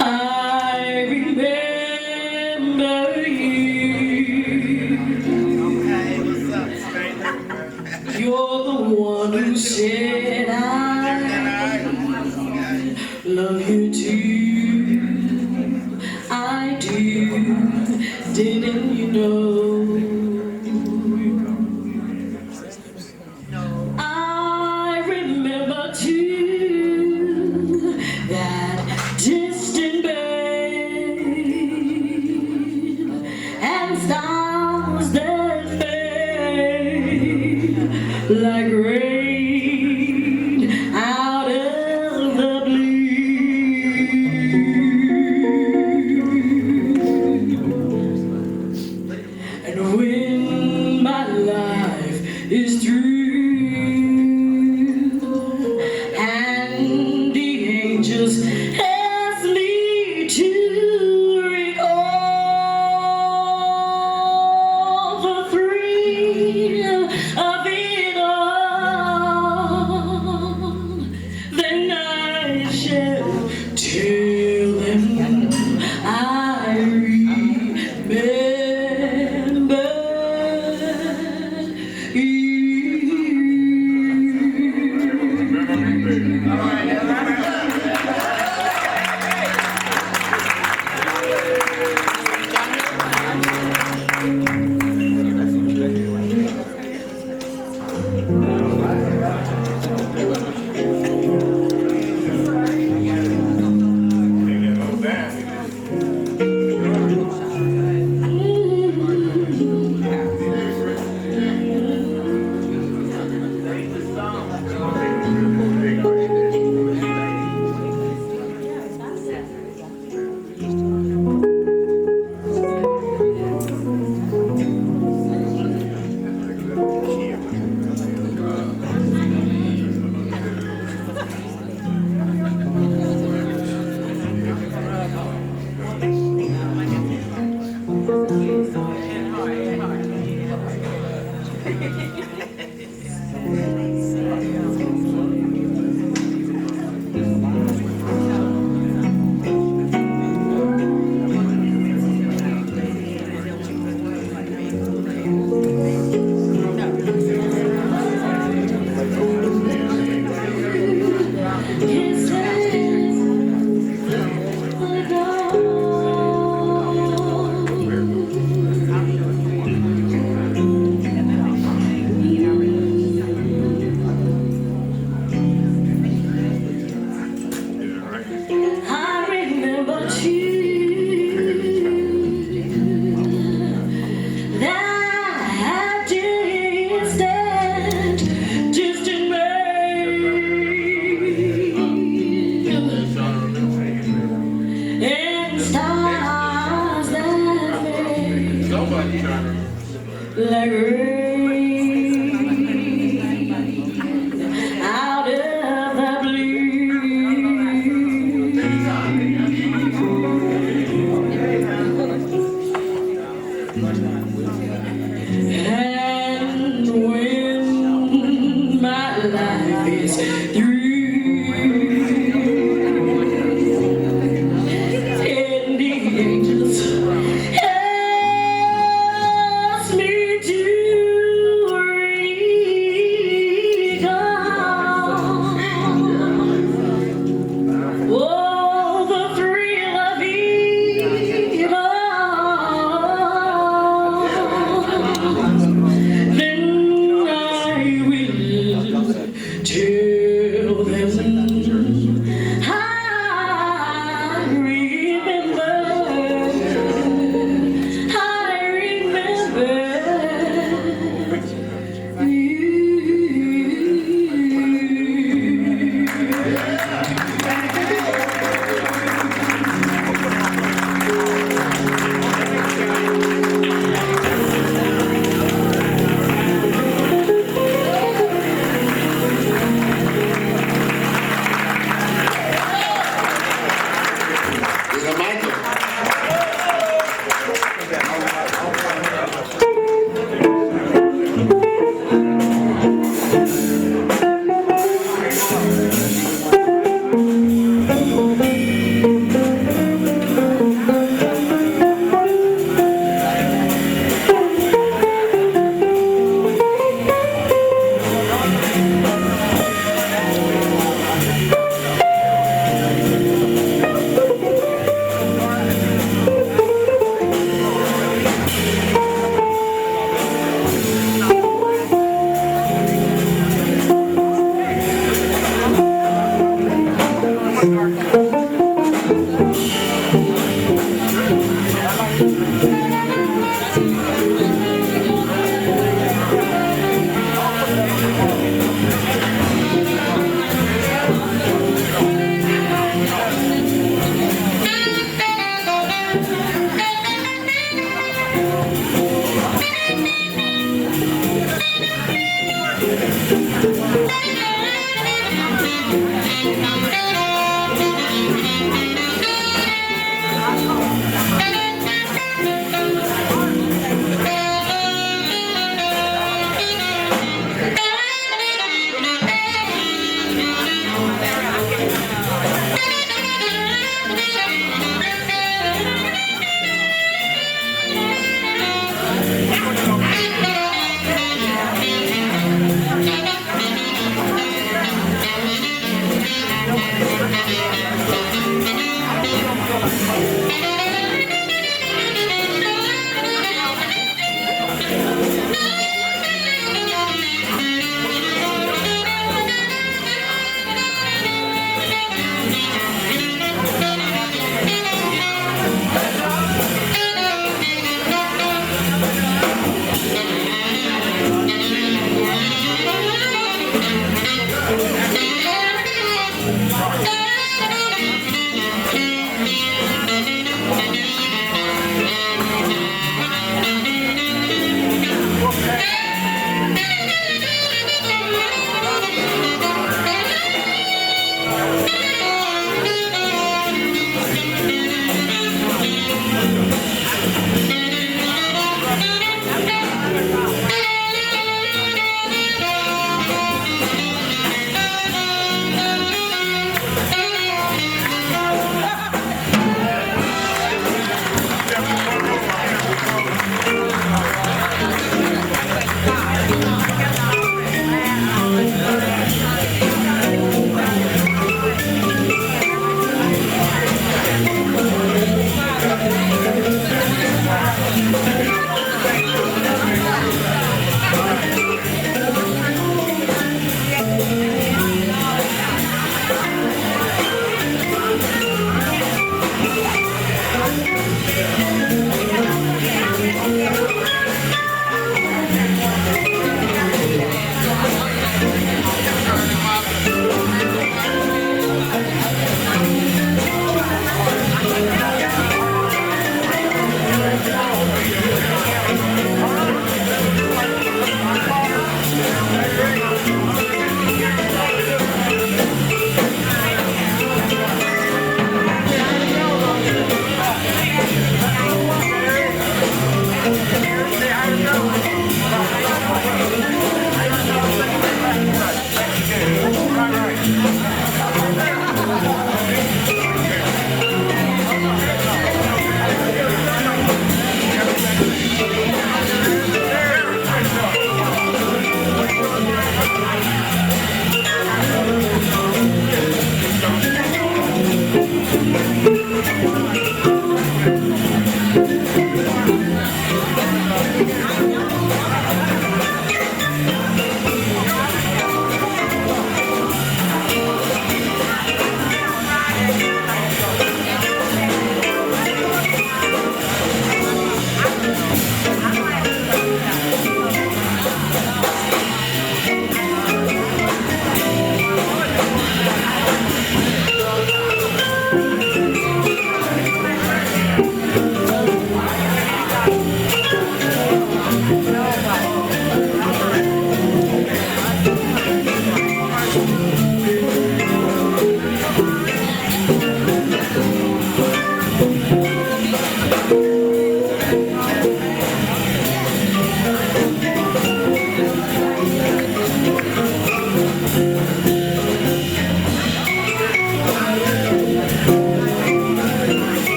Speaker 12: I remember you. You're the one who said I love you too. I do. Didn't you know? I remember too that distant babe and stars that fade like rain out of the blue. And when my life is through and the angels ask me to recall the thrill of it all, then I shall tell them I remember you. is through. And the angels ask me to recall all the thrill of it all. Then I will tell them I remember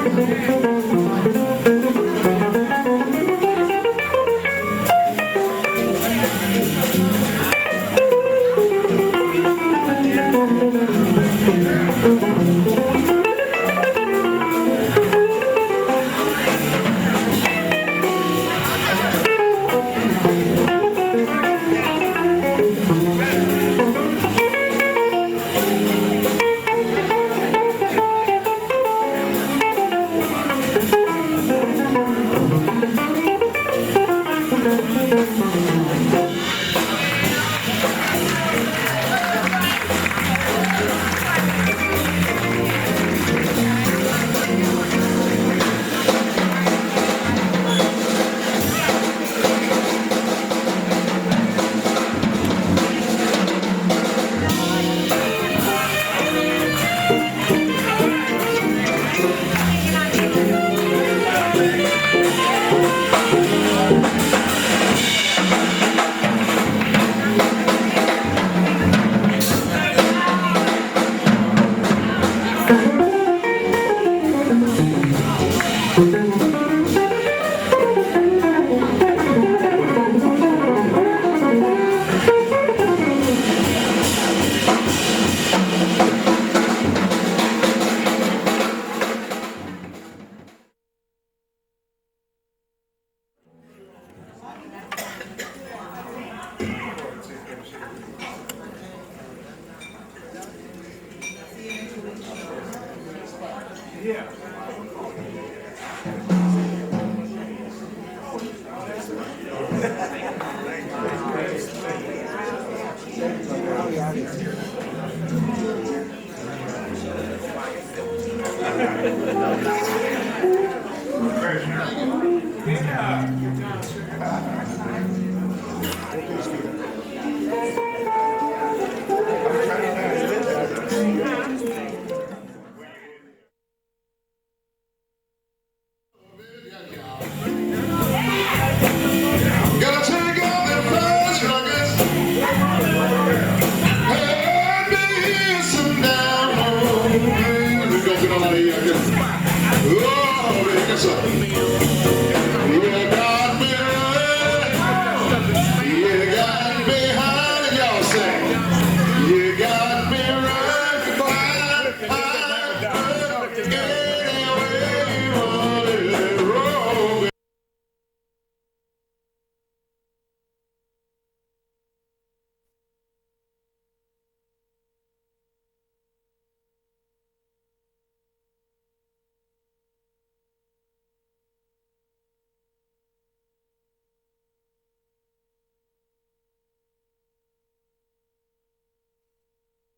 Speaker 11: Oh,